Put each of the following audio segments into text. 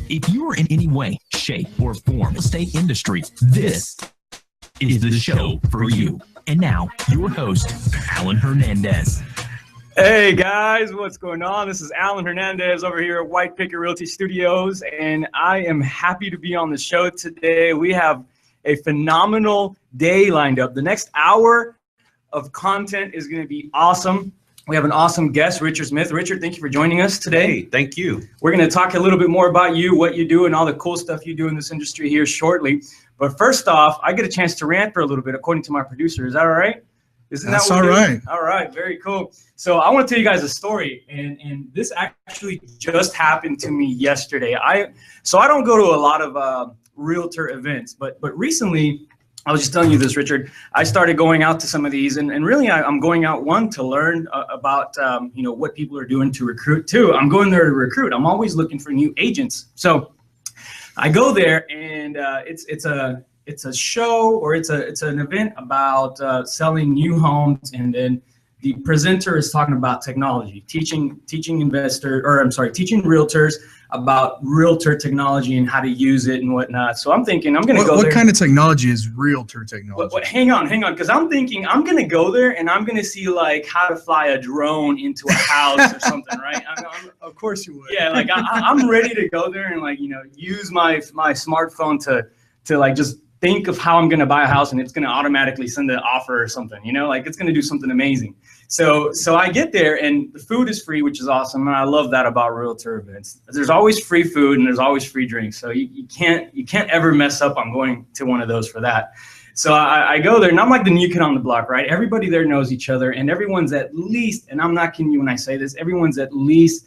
If you are in any way, shape, or form real estate industry, this is the show for you. And now, your host, Alan Hernandez. Hey guys, what's going on? This is Alan Hernandez over here at White Picket Realty Studios, and I am happy to be on the show today. We have a phenomenal day lined up. The next hour of content is going to be awesome. We have an awesome guest, Richard Smith. Richard, thank you for joining us today. Hey, thank you. We're going to talk a little bit more about you, what you do, and all the cool stuff you do in this industry here shortly. But first off, I get a chance to rant for a little bit, according to my producer. Is that all right? Isn't That's that what all right? All right, very cool. So I want to tell you guys a story, and this actually just happened to me yesterday. So I don't go to a lot of realtor events, but recently, I was just telling you this, Richard, I started going out to some of these, and really I'm going out, one, to learn about what people are doing to recruit. Two, I'm going there to recruit. I'm always looking for new agents. So I go there, and it's a show, or it's an event about selling new homes, and then the presenter is talking about technology, teaching realtors about realtor technology and how to use it and whatnot. So I'm thinking I'm going to go there. What kind of technology is realtor technology? Hang on, because I'm thinking I'm going to go there and I'm going to see like how to fly a drone into a house or something, right? Of course you would. Yeah, like I'm ready to go there and use my smartphone to like just think of how I'm going to buy a house, and it's going to automatically send an offer or something, like it's going to do something amazing. So I get there, and the food is free, which is awesome. And I love that about realtor events. There's always free food and there's always free drinks. So you can't ever mess up on going to one of those for that. So I go there, and I'm like the new kid on the block, right? Everybody there knows each other, and everyone's at least, and I'm not kidding you when I say this, everyone's at least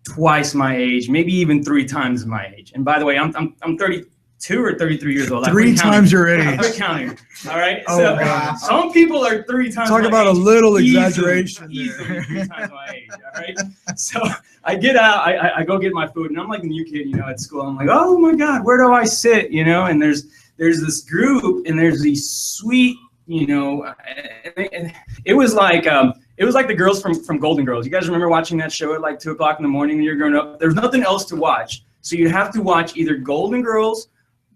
twice my age, maybe even 3 times my age. And by the way, I'm 32 or 33 years old. 3 times your age. I'm counting. All right. Oh, so wow. Some people are 3 times. Talk my about age. a little exaggeration. Easily 3 times my age. All right. So I get out. I go get my food, and I'm like the new kid, at school. I'm like, oh my God, where do I sit? And there's this group, and there's these sweet, and it was like the girls from Golden Girls. You guys remember watching that show at like 2 o'clock in the morning when you're growing up? There's nothing else to watch, so you have to watch either Golden Girls,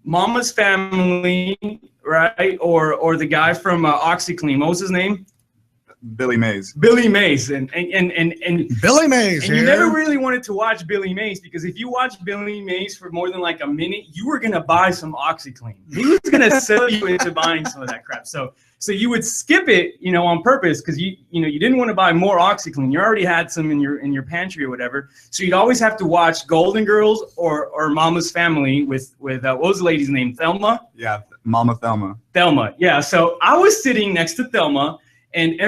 Mama's Family, right? Or the guy from OxyClean. What was his name? Billy Mays. Billy Mays. And Billy Mays. And you never really wanted to watch Billy Mays, because if you watch Billy Mays for more than like a minute, you were gonna buy some OxyClean. He was gonna sell you into buying some of that crap. So you would skip it, on purpose, because you didn't want to buy more OxyClean. You already had some in your pantry or whatever. So you'd always have to watch Golden Girls or Mama's Family with what was the lady's name? Thelma? Yeah, Mama Thelma. Thelma, yeah. So I was sitting next to Thelma, and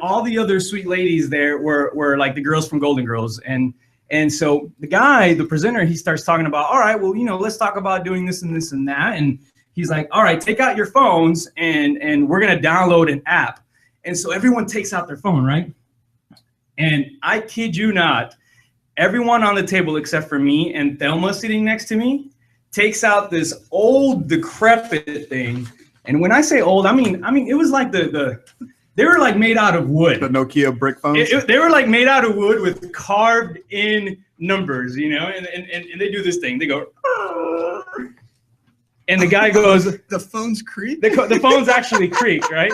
all the other sweet ladies there were like the girls from Golden Girls. And so the presenter, he starts talking about, all right, well, let's talk about doing this and this and that. And he's like, all right, take out your phones, and we're going to download an app. And so everyone takes out their phone, right? And I kid you not, everyone on the table except for me and Thelma sitting next to me takes out this old, decrepit thing. And when I say old, I mean it was like they were like made out of wood. The Nokia brick phones? They were like made out of wood with carved in numbers, and they do this thing. They go, and the guy goes, the phones creak? The phones actually creak, right?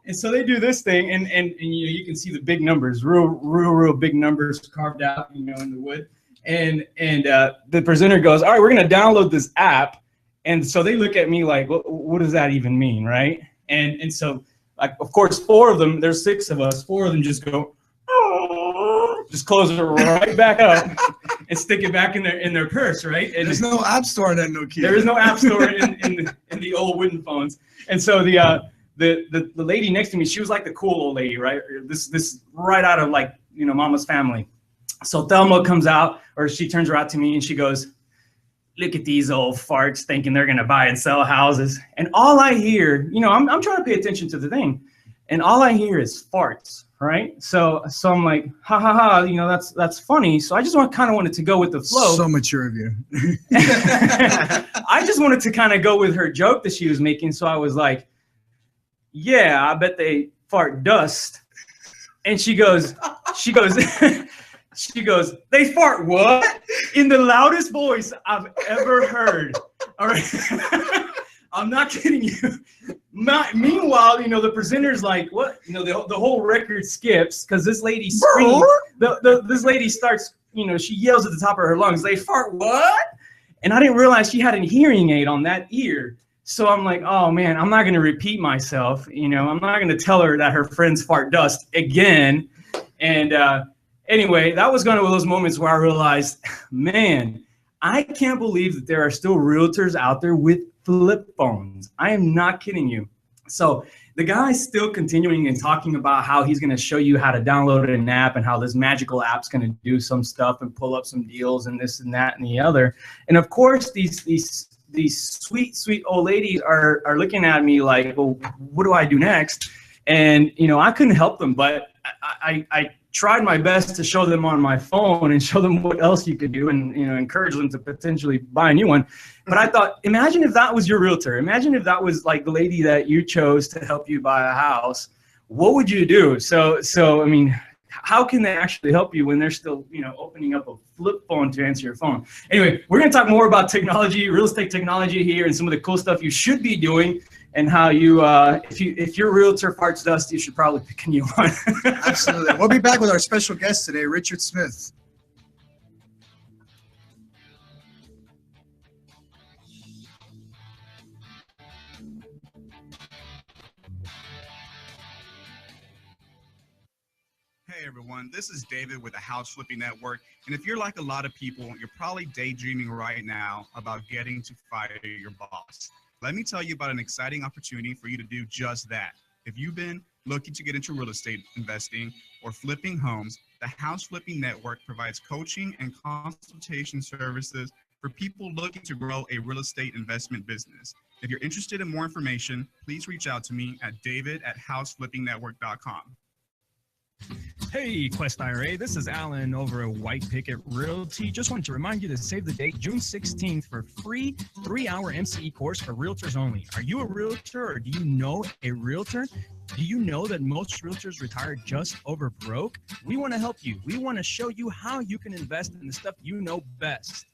And so they do this thing, and you can see the big numbers, real big numbers carved out, in the wood. And the presenter goes, all right, we're going to download this app. And so they look at me like, what does that even mean, right? And so, like, of course, 4 of them, there's 6 of us, 4 of them just go, just close it right back up and stick it back in their purse, right? And there's no app store on that Nokia. There is no app store in the old wooden phones. And so the lady next to me, she was like the cool old lady, right? This right out of like, Mama's Family. So Thelma comes out, or she turns around to me and she goes, look at these old farts thinking they're gonna buy and sell houses. And all I hear, I'm trying to pay attention to the thing, and all I hear is farts, right? So I'm like, ha ha ha, that's funny. So I just wanted to go with the flow. So mature of you. I just wanted to kind of go with her joke that she was making. So I was like, yeah, I bet they fart dust. And she goes, She goes, "They fart what?" In the loudest voice I've ever heard. All right. I'm not kidding you. Meanwhile, the presenter's like, what? The whole record skips because this lady screams. This lady starts, she yells at the top of her lungs, "They fart what?" And I didn't realize she had a hearing aid on that ear. So I'm like, oh man, I'm not going to repeat myself. I'm not going to tell her that her friends fart dust again. And anyway, that was one of those moments where I realized, man, I can't believe that there are still realtors out there with flip phones. I am not kidding you. So the guy's still continuing and talking about how he's going to show you how to download an app and how this magical app's going to do some stuff and pull up some deals and this and that and the other. And of course, these sweet old ladies are looking at me like, well, what do I do next? And, I couldn't help them, but I tried my best to show them on my phone and show them what else you could do and, encourage them to potentially buy a new one. But I thought, imagine if that was your realtor. Imagine if that was like the lady that you chose to help you buy a house. What would you do? So I mean, how can they actually help you when they're still, opening up a flip phone to answer your phone? Anyway, we're going to talk more about technology, real estate technology here, and some of the cool stuff you should be doing, and how you, if your realtor farts dust, you should probably pick a new one. Absolutely. We'll be back with our special guest today, Richard Smith. Hey everyone, this is David with the House Flipping Network. And if you're like a lot of people, you're probably daydreaming right now about getting to fire your boss. Let me tell you about an exciting opportunity for you to do just that. If you've been looking to get into real estate investing or flipping homes, the House Flipping Network provides coaching and consultation services for people looking to grow a real estate investment business. If you're interested in more information, please reach out to me at david@houseflippingnetwork.com. Hey, Quest IRA, this is Alan over at White Picket Realty. Just wanted to remind you to save the date, June 16th, for free 3-hour MCE course for realtors only. Are you a realtor or do you know a realtor? Do you know that most realtors retire just over broke? We want to help you. We want to show you how you can invest in the stuff you know best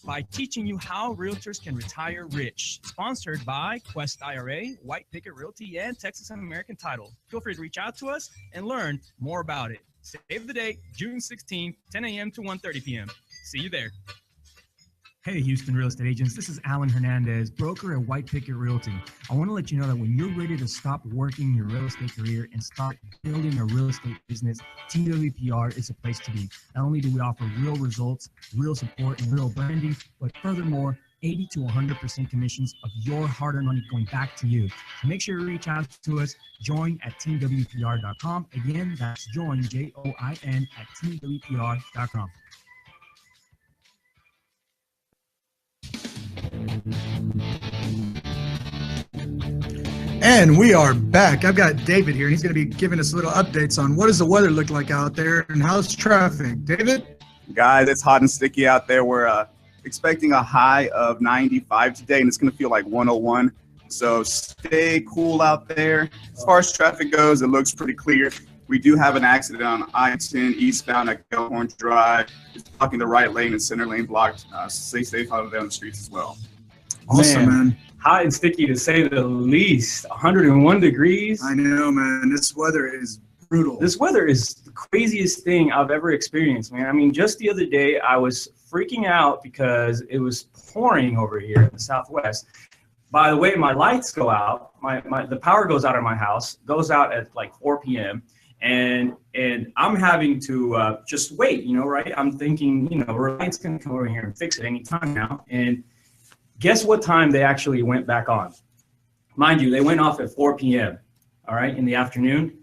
by teaching you how realtors can retire rich. Sponsored by Quest IRA, White Picket Realty, and Texas American Title. Feel free to reach out to us and learn more about it. Save the date, June 16th, 10 a.m. to 1:30 p.m. See you there. Hey, Houston real estate agents. This is Alan Hernandez, broker at White Picket Realty. I want to let you know that when you're ready to stop working your real estate career and start building a real estate business, TWPR is a place to be. Not only do we offer real results, real support, and real branding, but furthermore, 80 to 100% commissions of your hard-earned money going back to you. So make sure you reach out to us. Join at teamwpr.com. Again, that's join, JOIN, at teamwpr.com. And we are back. I've got David here, and he's going to be giving us little updates on what does the weather look like out there and how's traffic. David? Guys, it's hot and sticky out there. We're expecting a high of 95 today, and it's going to feel like 101. So stay cool out there. As far as traffic goes, it looks pretty clear. We do have an accident on I-10 eastbound at Gilhorn Drive. It's blocking the right lane and center lane blocked. Stay safe out there on the streets as well. Awesome, man. Hot and sticky to say the least. 101 degrees. I know, man. This weather is brutal. This weather is the craziest thing I've ever experienced, man. I mean, just the other day, I was freaking out because it was pouring over here in the Southwest. By the way, my lights go out. The power goes out of my house, goes out at like 4 p.m. And I'm having to just wait, right? I'm thinking, Reliance can come over here and fix it anytime now. And guess what time they actually went back on? Mind you, they went off at 4 p.m., all right, in the afternoon.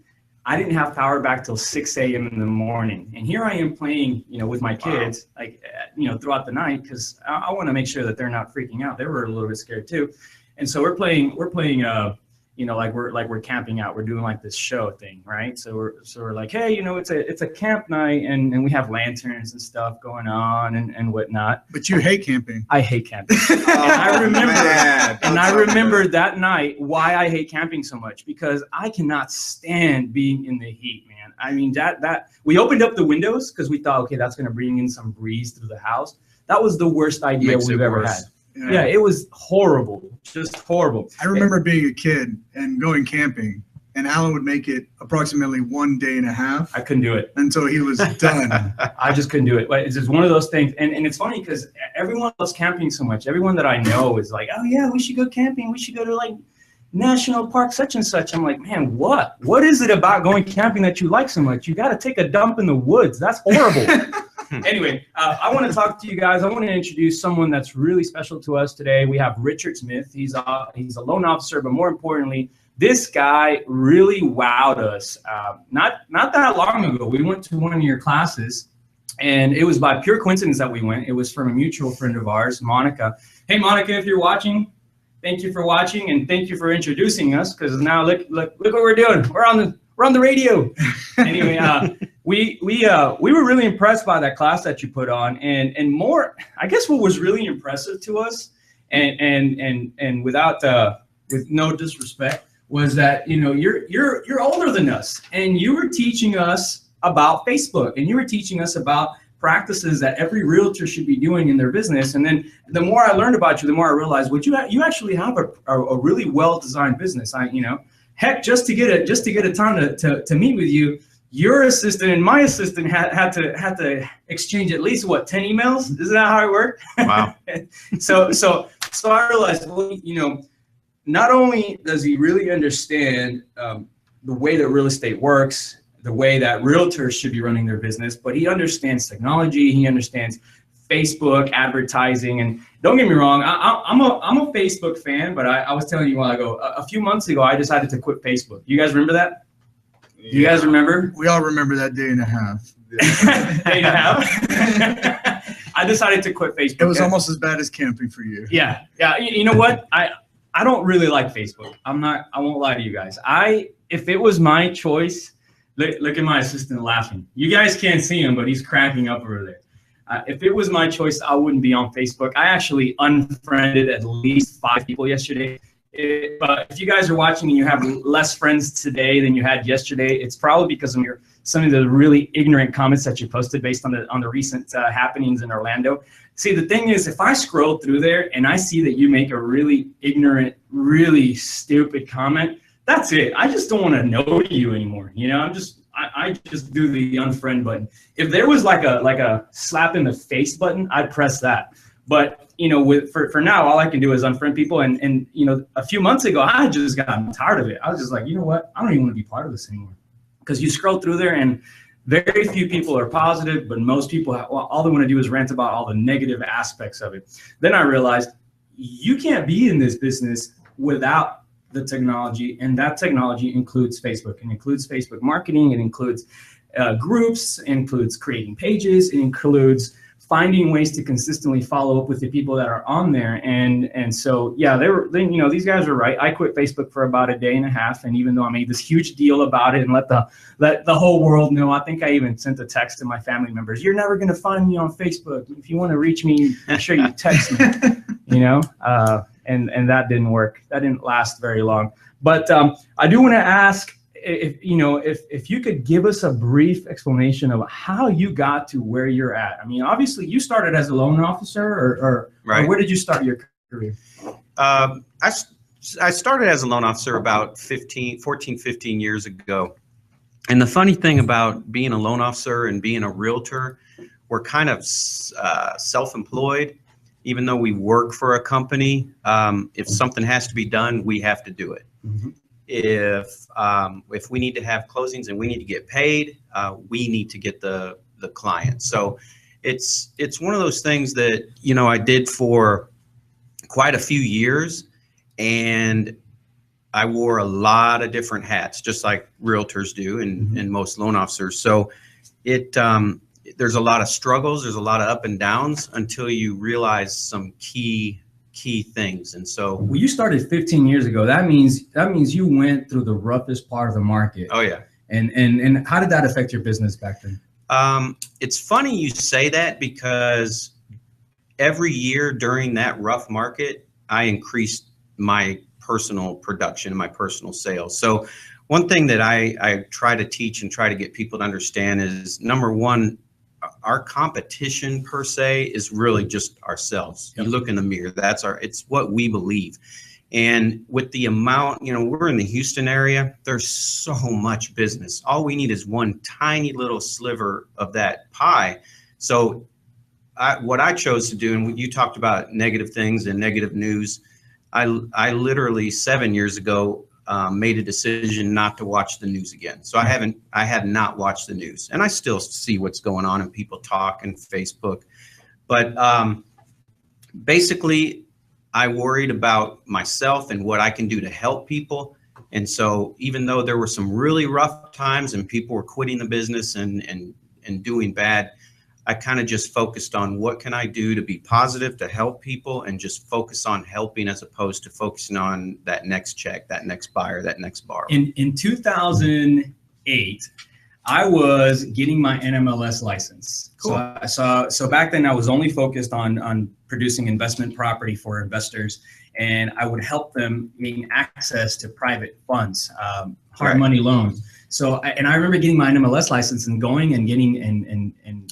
I didn't have power back till 6 a.m. in the morning. And here I am playing, with my kids, throughout the night, because I want to make sure that they're not freaking out. They were a little bit scared too. And so we're playing, like we're camping out. We're doing like this show thing, right? So we're like, hey, it's a camp night, and we have lanterns and stuff going on and whatnot. But you hate camping. I hate camping. And I remember that night why I hate camping so much, because I cannot stand being in the heat, man. man. I mean, that we opened up the windows because we thought, okay, that's going to bring in some breeze through the house. That was the worst idea we've ever had. Yeah, it was horrible, just horrible. I remember being a kid and going camping, and Alan would make it approximately 1 day and a half. I couldn't do it until he was done. I just couldn't do it. But it's just one of those things. And it's funny because everyone loves camping so much. Everyone that I know is like, oh yeah, we should go camping. We should go to like national park such and such. I'm like, man, what is it about going camping that you like so much? You got to take a dump in the woods. That's horrible. Anyway, I want to talk to you guys. I want to introduce someone that's really special to us today. We have Richard Smith. He's a loan officer, but more importantly, this guy really wowed us. Not that long ago, we went to one of your classes, and it was by pure coincidence that we went. It was from a mutual friend of ours, Monica. Hey, Monica, if you're watching, thank you for watching, and thank you for introducing us. Because now look what we're doing. We're on the radio. Anyway, we were really impressed by that class that you put on, and more. I guess what was really impressive to us, and without with no disrespect, was that you're older than us, and you were teaching us about Facebook, and you were teaching us about practices that every realtor should be doing in their business. And then the more I learned about you, the more I realized, you actually have a really well designed business. Heck, just to get a time to meet with you, your assistant and my assistant had to exchange at least 10 emails. Isn't that how it worked? Wow. so I realized, not only does he really understand the way that real estate works, the way that realtors should be running their business, but he understands technology. He understands Facebook advertising. And don't get me wrong, I'm a Facebook fan, but I was telling you a while ago, a few months ago, I decided to quit Facebook. You guys remember that? Yeah. You guys remember? We all remember that day and a half. Day and a half? I decided to quit Facebook. It was almost as bad as camping for you. Yeah. You know what? I don't really like Facebook. I won't lie to you guys. If it was my choice, look at my assistant laughing. You guys can't see him, but he's cracking up over there. If it was my choice, I wouldn't be on Facebook. I actually unfriended at least 5 people yesterday. But if you guys are watching and you have less friends today than you had yesterday, it's probably because of some of the really ignorant comments that you posted based on the recent happenings in Orlando. See, the thing is, if I scroll through there and I see that you make a really ignorant, really stupid comment, that's it. I just don't want to know you anymore. I just do the unfriend button. If there was like a slap in the face button, I'd press that. But for now, all I can do is unfriend people. And a few months ago, I just got tired of it. I was just like, you know what? I don't even want to be part of this anymore. Because you scroll through there and very few people are positive, but most people, all they want to do is rant about all the negative aspects of it. Then I realized you can't be in this business without the technology, and that technology includes Facebook. It includes Facebook marketing. It includes groups. It includes creating pages. It includes finding ways to consistently follow up with the people that are on there. And so, yeah, these guys are right. I quit Facebook for about a day and a half. And even though I made this huge deal about it and let the whole world know, I think I even sent a text to my family members. You're never going to find me on Facebook. If you want to reach me, make sure you text me, and that didn't work. That didn't last very long. But I do want to ask, if you could give us a brief explanation of how you got to where you're at. I mean, obviously you started as a loan officer, or where did you start your career? I started as a loan officer about 14, 15 years ago. And the funny thing about being a loan officer and being a realtor, we're kind of self-employed. Even though we work for a company, if something has to be done, we have to do it. Mm-hmm. If we need to have closings and we need to get paid, we need to get the client. So it's one of those things that I did for quite a few years, and I wore a lot of different hats, just like realtors do, and most loan officers. So there's a lot of struggles, there's a lot of up and downs until you realize some key things. And so well, you started 15 years ago. That means you went through the roughest part of the market. Oh yeah. And how did that affect your business back then? It's funny you say that, because every year during that rough market, I increased my personal production, my personal sales. So one thing that I try to teach and try to get people to understand is, number one, our competition per se is really just ourselves. You look in the mirror, it's what we believe. And with the amount, we're in the Houston area, there's so much business. All we need is one tiny little sliver of that pie. So what I chose to do, and you talked about negative things and negative news, I literally 7 years ago made a decision not to watch the news again. So I had not watched the news, and I still see what's going on and people talk and Facebook. But basically, I worried about myself and what I can do to help people. And so even though there were some really rough times and people were quitting the business and doing bad, I kind of just focused on what can I do to be positive, to help people, and just focus on helping as opposed to focusing on that next check, that next buyer, that next borrower. In 2008, I was getting my NMLS license. Cool. So back then I was only focused on producing investment property for investors, and I would help them gain access to private funds, hard money loans. So I remember getting my NMLS license and going and getting and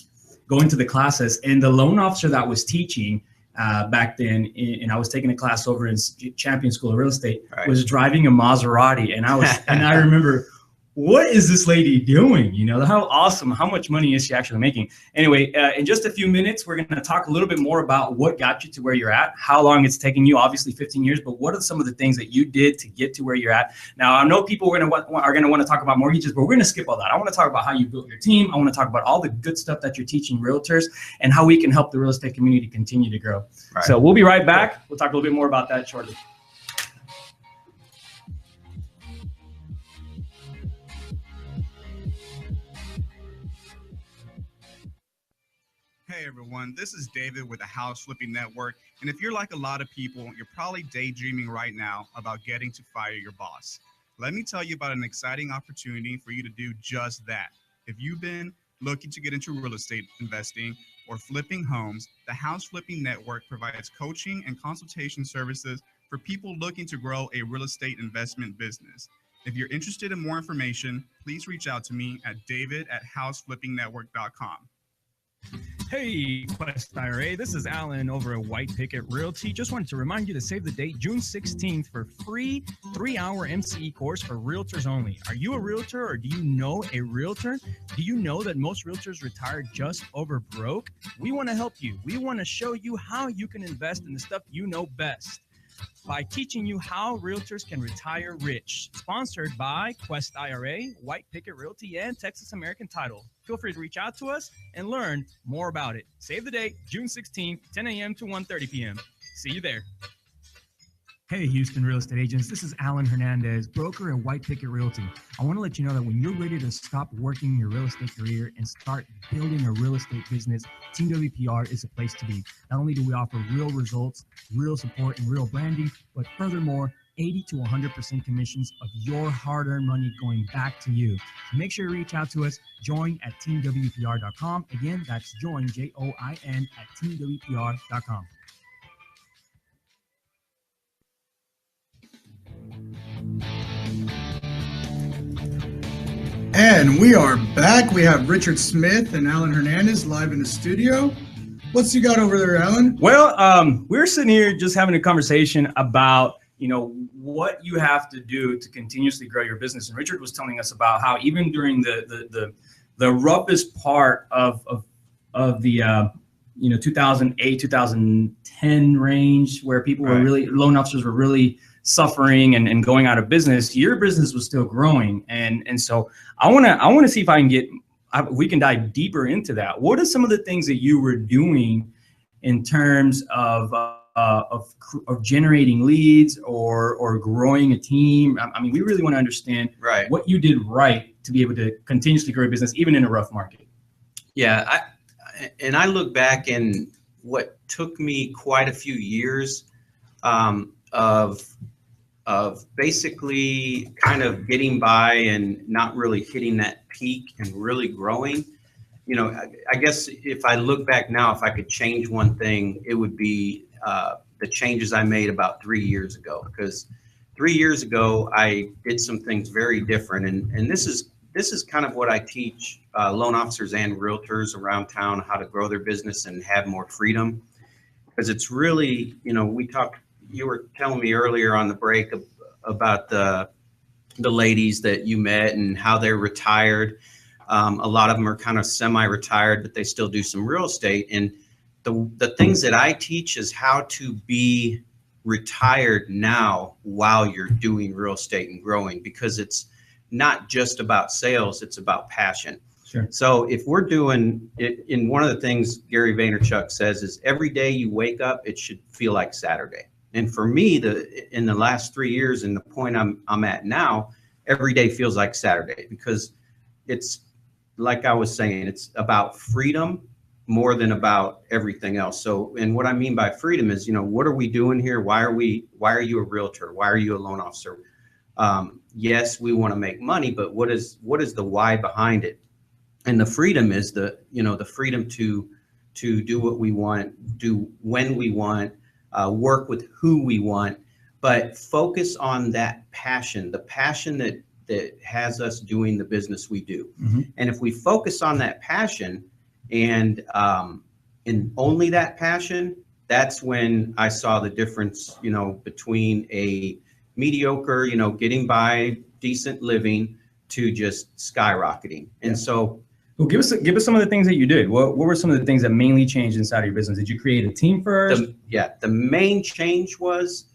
going to the classes, and the loan officer that was teaching back then, and I was taking a class over in Champion School of Real Estate, was driving a Maserati, and I remember, what is this lady doing? How awesome, how much money is she actually making? Anyway, in just a few minutes, we're going to talk a little bit more about what got you to where you're at, how long it's taken you, obviously 15 years, but what are some of the things that you did to get to where you're at? Now, I know people are going to want to talk about mortgages, but we're going to skip all that. I want to talk about how you built your team. I want to talk about all the good stuff that you're teaching realtors and how we can help the real estate community continue to grow. So we'll be right back. We'll talk a little bit more about that shortly. Hey everyone, this is David with the House Flipping Network. And if you're like a lot of people, you're probably daydreaming right now about getting to fire your boss. Let me tell you about an exciting opportunity for you to do just that. If you've been looking to get into real estate investing or flipping homes, the House Flipping Network provides coaching and consultation services for people looking to grow a real estate investment business. If you're interested in more information, please reach out to me at david@houseflippingnetwork.com. Hey, Quest IRA, this is Alan over at White Picket Realty. Just wanted to remind you to save the date, June 16th, for free 3-hour MCE course for realtors only. Are you a realtor, or do you know a realtor? Do you know that most realtors retire just over broke? We want to help you. We want to show you how you can invest in the stuff you know best by teaching you how realtors can retire rich. Sponsored by Quest IRA, White Picket Realty, and Texas American Title. Feel free to reach out to us and learn more about it. Save the date, June 16th, 10 a.m. to 1:30 p.m. See you there. Hey, Houston real estate agents. This is Alan Hernandez, broker at White Picket Realty. I want to let you know that when you're ready to stop working your real estate career and start building a real estate business, Team WPR is a place to be. Not only do we offer real results, real support, and real branding, but furthermore, 80 to 100% commissions of your hard-earned money going back to you. So make sure you reach out to us. Join at teamwpr.com. Again, that's join, JOIN, at teamwpr.com. And we are back. We have Richard Smith and Alan Hernandez live in the studio. What's you got over there, Alan? Well, we're sitting here just having a conversation about, what you have to do to continuously grow your business. And Richard was telling us about how even during the roughest part of the 2008, 2010 range, where people were really, loan officers were really suffering and going out of business, your business was still growing. And so I want to see if we can dive deeper into that. What are some of the things that you were doing in terms of generating leads or growing a team? I mean, we really want to understand what you did right to be able to continuously grow a business, even in a rough market. Yeah. I look back, and what took me quite a few years of basically kind of getting by and not really hitting that peak and really growing. I guess if I look back now, if I could change one thing, it would be the changes I made about 3 years ago. Because 3 years ago, I did some things very different, and this is kind of what I teach loan officers and realtors around town, how to grow their business and have more freedom. Because it's really, you were telling me earlier on the break about the ladies that you met and how they're retired. A lot of them are kind of semi-retired, but they still do some real estate. And the things that I teach is how to be retired now while you're doing real estate and growing, because it's not just about sales, it's about passion. Sure. So if we're doing it, in one of the things Gary Vaynerchuk says is every day you wake up, it should feel like Saturday. And for me, in the last 3 years and the point I'm at now, every day feels like Saturday, because it's like I was saying, it's about freedom more than about everything else. So, and what I mean by freedom is, what are we doing here? Why are you a realtor? Why are you a loan officer? Yes, we want to make money, but what is the why behind it? And the freedom is the freedom to do what we want, do when we want, work with who we want, but focus on that passion, the passion that has us doing the business we do. Mm-hmm. And if we focus on that passion and only that passion, that's when I saw the difference, between a mediocre, getting by, decent living, to just skyrocketing. And so, well, give us some of the things that you did. What were some of the things that mainly changed inside of your business? Did you create a team first? The main change was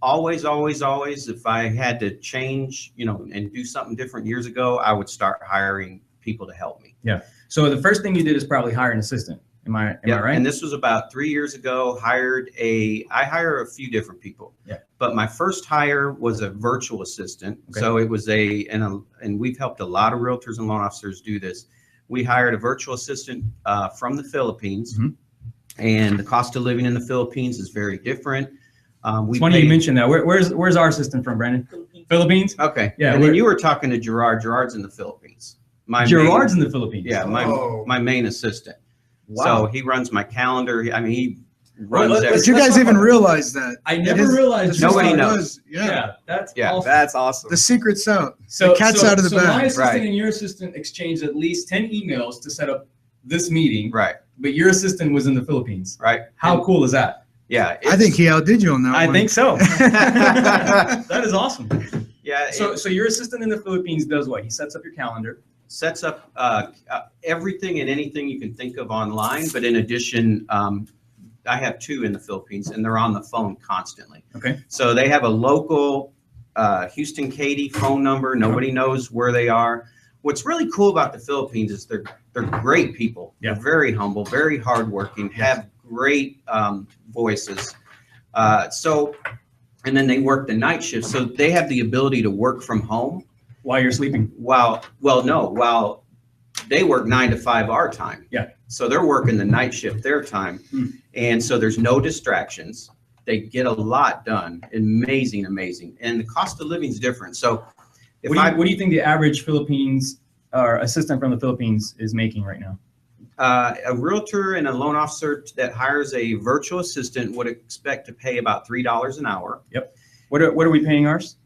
always, if I had to change, and do something different years ago, I would start hiring people to help me. Yeah. So the first thing you did is probably hire an assistant. Am I right? And this was about 3 years ago. I hire a few different people. Yeah. But my first hire was a virtual assistant. Okay. So it was and we've helped a lot of realtors and loan officers do this. We hired a virtual assistant from the Philippines, Mm-hmm. and the cost of living in the Philippines is very different. It's funny you mentioned that. Where's our assistant from, Brandon? Philippines? Okay. Yeah. And then you were talking to Gerard. Gerard's in the Philippines. Gerard's in the Philippines. Yeah, my main assistant. Wow. So he runs my calendar. I mean, he runs everything. Did you guys even realize that? I never realized. Nobody knows. Yeah. That's Yeah. awesome. That's awesome. The secret's out. So the cat's out of the so my bag. assistant Right. and your assistant exchanged at least 10 emails to set up this meeting. Right. But your assistant was in the Philippines. Right. How cool is that? Yeah. I think he outdid you on that I one. think so. That is awesome. Yeah. So your assistant in the Philippines does what? He sets up your calendar. Sets up everything and anything you can think of online. But in addition, I have two in the Philippines, and they're on the phone constantly. Okay. So they have a local Houston Katy phone number. Nobody knows where they are. What's really cool about the Philippines is they're great people. Yeah. They're very humble, very hardworking, have great voices. And then they work the night shift, so they have the ability to work from home While you're sleeping. while they work 9 to 5 our time. Yeah. So they're working the night shift their time. And so there's no distractions. They get a lot done. Amazing. And the cost of living is different. So What do you think the average Philippines or assistant from the Philippines is making right now? a realtor and a loan officer that hires a virtual assistant would expect to pay about $3 an hour. Yep. What are we paying ours?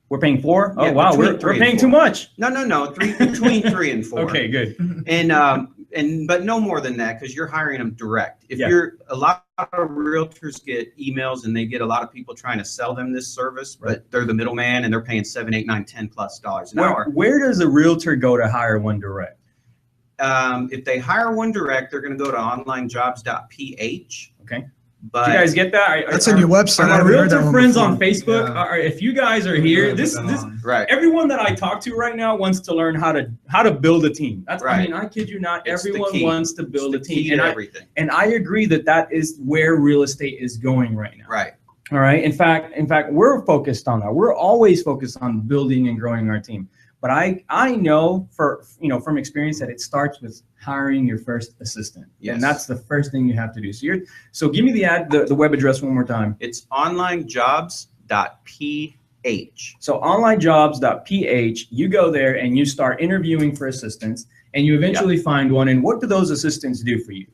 We're paying 4? Oh, Yeah, wow. between We're 3 and paying 4. too much. No, between 3 and 4. Okay, good. But no more than that, because you're hiring them direct. If Yeah. a lot of realtors get emails and they get a lot of people trying to sell them this service, but they're the middleman and they're paying $7, $8, $9, $10+ an hour. Where does a realtor go to hire one direct? If they hire one direct, they're going to go to onlinejobs.ph. Okay. But Do you guys get that? That's on your website. I Our haven't heard that realtor one friends before. on Facebook, if you guys are here, this right. everyone that I talk to right now wants to learn how to build a team. That's Right. I mean, I kid you not, It's the everyone key. wants to build a It's the key team. to And everything. I agree that is where real estate is going right now. Right. All right. In fact, we're focused on that. We're always focused on building and growing our team. But I know from experience that it starts with hiring your first assistant. Yes. And that's the first thing you have to do. So give me the web address one more time. It's onlinejobs.ph. So onlinejobs.ph, you go there and you start interviewing for assistants and you eventually find one. And what do those assistants do for you?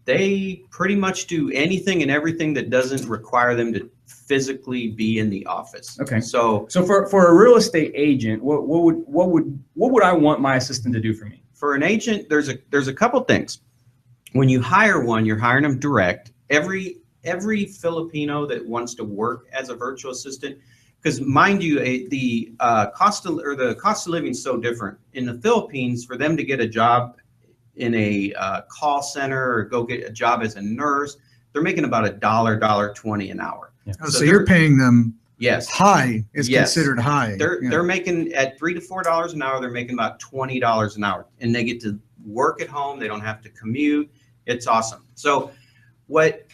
They pretty much do anything and everything that doesn't require them to physically be in the office. Okay. So for a real estate agent, what would I want my assistant to do for me? for an agent, there's a couple things. When you hire one, you're hiring them direct. Every Filipino that wants to work as a virtual assistant, because mind you, the cost of living is so different in the Philippines. For them to get a job in a call center or go get a job as a nurse, they're making about $1.20 an hour. Yeah. Oh, so you're paying them Yes. high is Yes. considered high. They're making at $3 to $4 an hour. They're making about $20 an hour, and they get to work at home. They don't have to commute. It's awesome. So what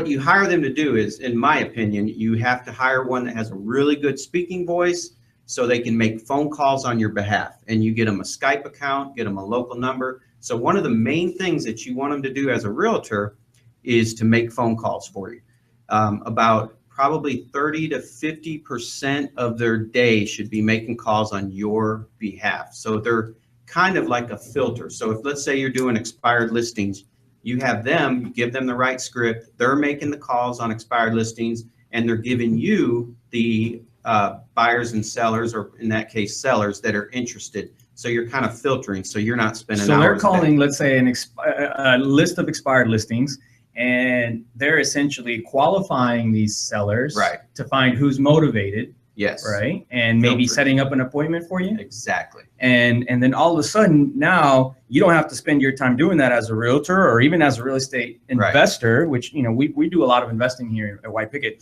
you hire them to do is, in my opinion, you have to hire one that has a really good speaking voice so they can make phone calls on your behalf, and you get them a Skype account, get them a local number. So one of the main things that you want them to do as a realtor is to make phone calls for you. About probably 30 to 50% of their day should be making calls on your behalf. So they're kind of like a filter. So if, let's say, you're doing expired listings, you have them, you give them the right script, they're making the calls on expired listings, and they're giving you the buyers and sellers, or in that case, sellers that are interested. So you're kind of filtering, so you're not spending So hours they're a calling, day. let's say, a list of expired listings, and they're essentially qualifying these sellers Right. to find who's motivated, Yes. right? And maybe Filter. setting up an appointment for you. Exactly. And then all of a sudden, now you don't have to spend your time doing that as a realtor or even as a real estate investor, which, you know, we do a lot of investing here at White Picket.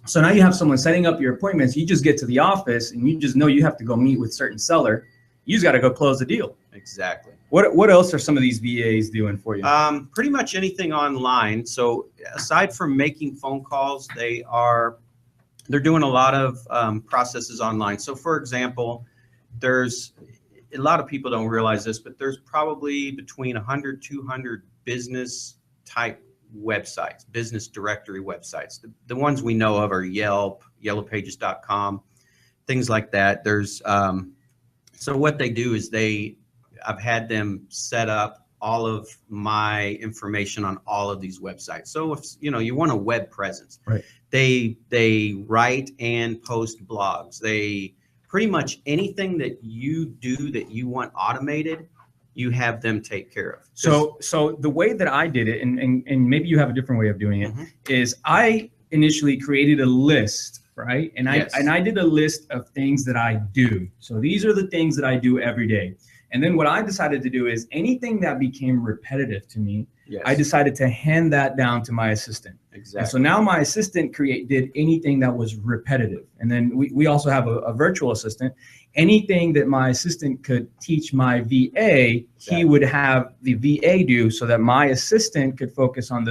So now you have someone setting up your appointments. You just get to the office and you just know you have to go meet with certain seller. You just got to go close the deal. Exactly. What else are some of these VAs doing for you? Pretty much anything online. So aside from making phone calls, they're doing a lot of processes online. So for example, there's a lot of people don't realize this, but there's probably between 100, 200 business type websites, business directory websites. The ones we know of are Yelp, yellowpages.com, things like that. There's so what they do is I've had them set up all of my information on all of these websites. So if you want a web presence, right, they write and post blogs. They pretty much anything that you do that you want automated, you have them take care of. So the way that I did it, and maybe you have a different way of doing it, is I initially created a list, right? And I did a list of things that I do. So these are the things that I do every day. And then what I decided to do is anything that became repetitive to me, I decided to hand that down to my assistant. Exactly. And so now my assistant did anything that was repetitive. And then we also have a virtual assistant. Anything that my assistant could teach my VA, he would have the VA do, so that my assistant could focus on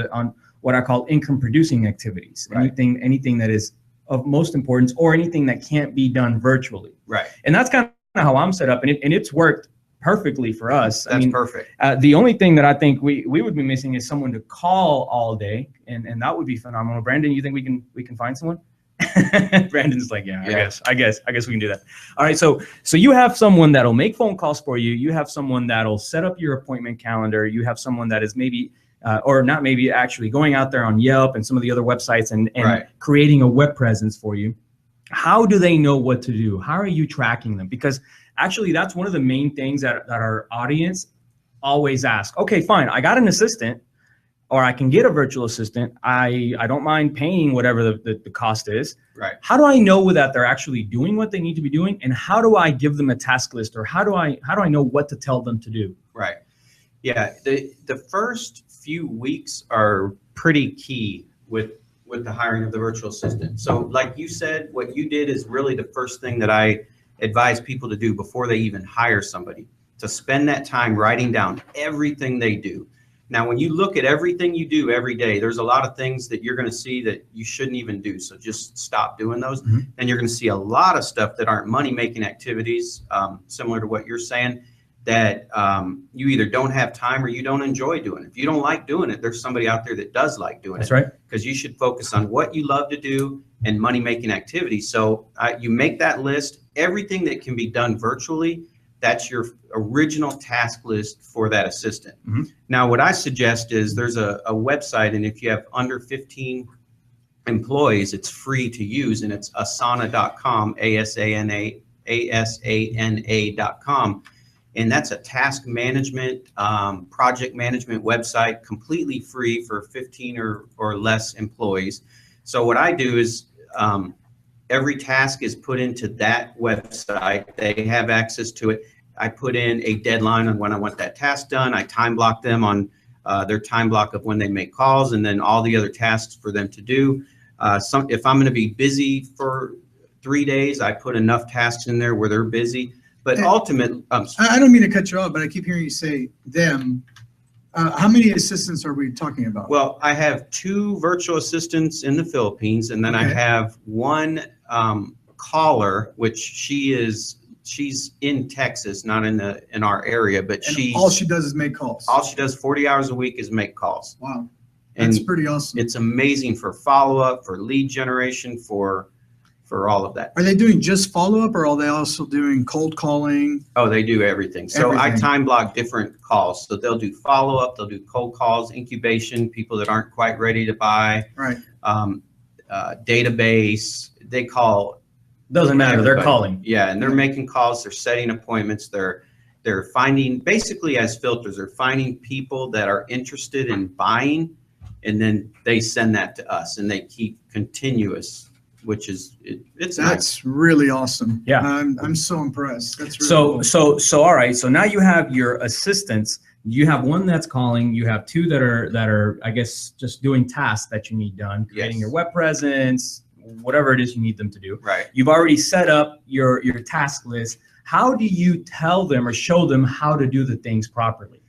what I call income producing activities. Right. Anything that is of most importance, or anything that can't be done virtually. Right. And that's kind of how I'm set up, and it's worked perfectly for us. That's perfect. The only thing that I think we would be missing is someone to call all day, and that would be phenomenal. Brandon, you think we can find someone? Brandon's like, yeah, I guess we can do that. All right, so you have someone that'll make phone calls for you. You have someone that'll set up your appointment calendar. You have someone that is maybe or not maybe actually going out there on Yelp and some of the other websites and creating a web presence for you. How do they know what to do? How are you tracking them? Because actually, that's one of the main things that our audience always asks. Okay, fine, I got an assistant, or I can get a virtual assistant. I don't mind paying whatever the cost is. Right. How do I know that they're actually doing what they need to be doing? And how do I give them a task list, or how do I know what to tell them to do? Right. Yeah. The first few weeks are pretty key with the hiring of the virtual assistant. So like you said, what you did is really the first thing that I advise people to do before they even hire somebody, to spend that time writing down everything they do. Now, when you look at everything you do every day, there's a lot of things that you're going to see that you shouldn't even do. So just stop doing those. And you're going to see a lot of stuff that aren't money-making activities, similar to what you're saying, that you either don't have time or you don't enjoy doing. If you don't like doing it, there's somebody out there that does like doing it. That's right. Because you should focus on what you love to do and money-making activities. So you make that list. Everything that can be done virtually, that's your original task list for that assistant. Now, what I suggest is there's a website, and if you have under 15 employees. It's free to use, and it's asana.com, ASANA.com. And that's a task management, project management website, completely free for 15 or less employees. So what I do is every task is put into that website. They have access to it. I put in a deadline on when I want that task done. I time block them on their time block of when they make calls, and then all the other tasks for them to do. If I'm going to be busy for 3 days, I put enough tasks in there where they're busy. But ultimately, I don't mean to cut you off, but I keep hearing you say them. How many assistants are we talking about? Well, I have 2 virtual assistants in the Philippines, and then I have one caller, which she's in Texas, not in our area, but all she does is make calls. All she does 40 hours a week is make calls. Wow, that's pretty awesome. It's amazing for follow-up, for lead generation, for all of that. Are they doing just follow-up, or are they also doing cold calling? Oh, they do everything. So I time block different calls. So they'll do follow-up, they'll do cold calls, incubation, people that aren't quite ready to buy. Right. Database, they call. Doesn't matter, they're calling. Yeah, and they're making calls, they're setting appointments, they're finding, basically as filters, they're finding people that are interested in buying, and then they send that to us, and they keep continuous, which is that's nice. Really awesome. Yeah, I'm so impressed. That's really so all right. So now you have your assistants. You have one that's calling. You have 2 that are I guess just doing tasks that you need done, creating your web presence, whatever it is you need them to do. Right. You've already set up your task list. How do you tell them or show them how to do the things properly?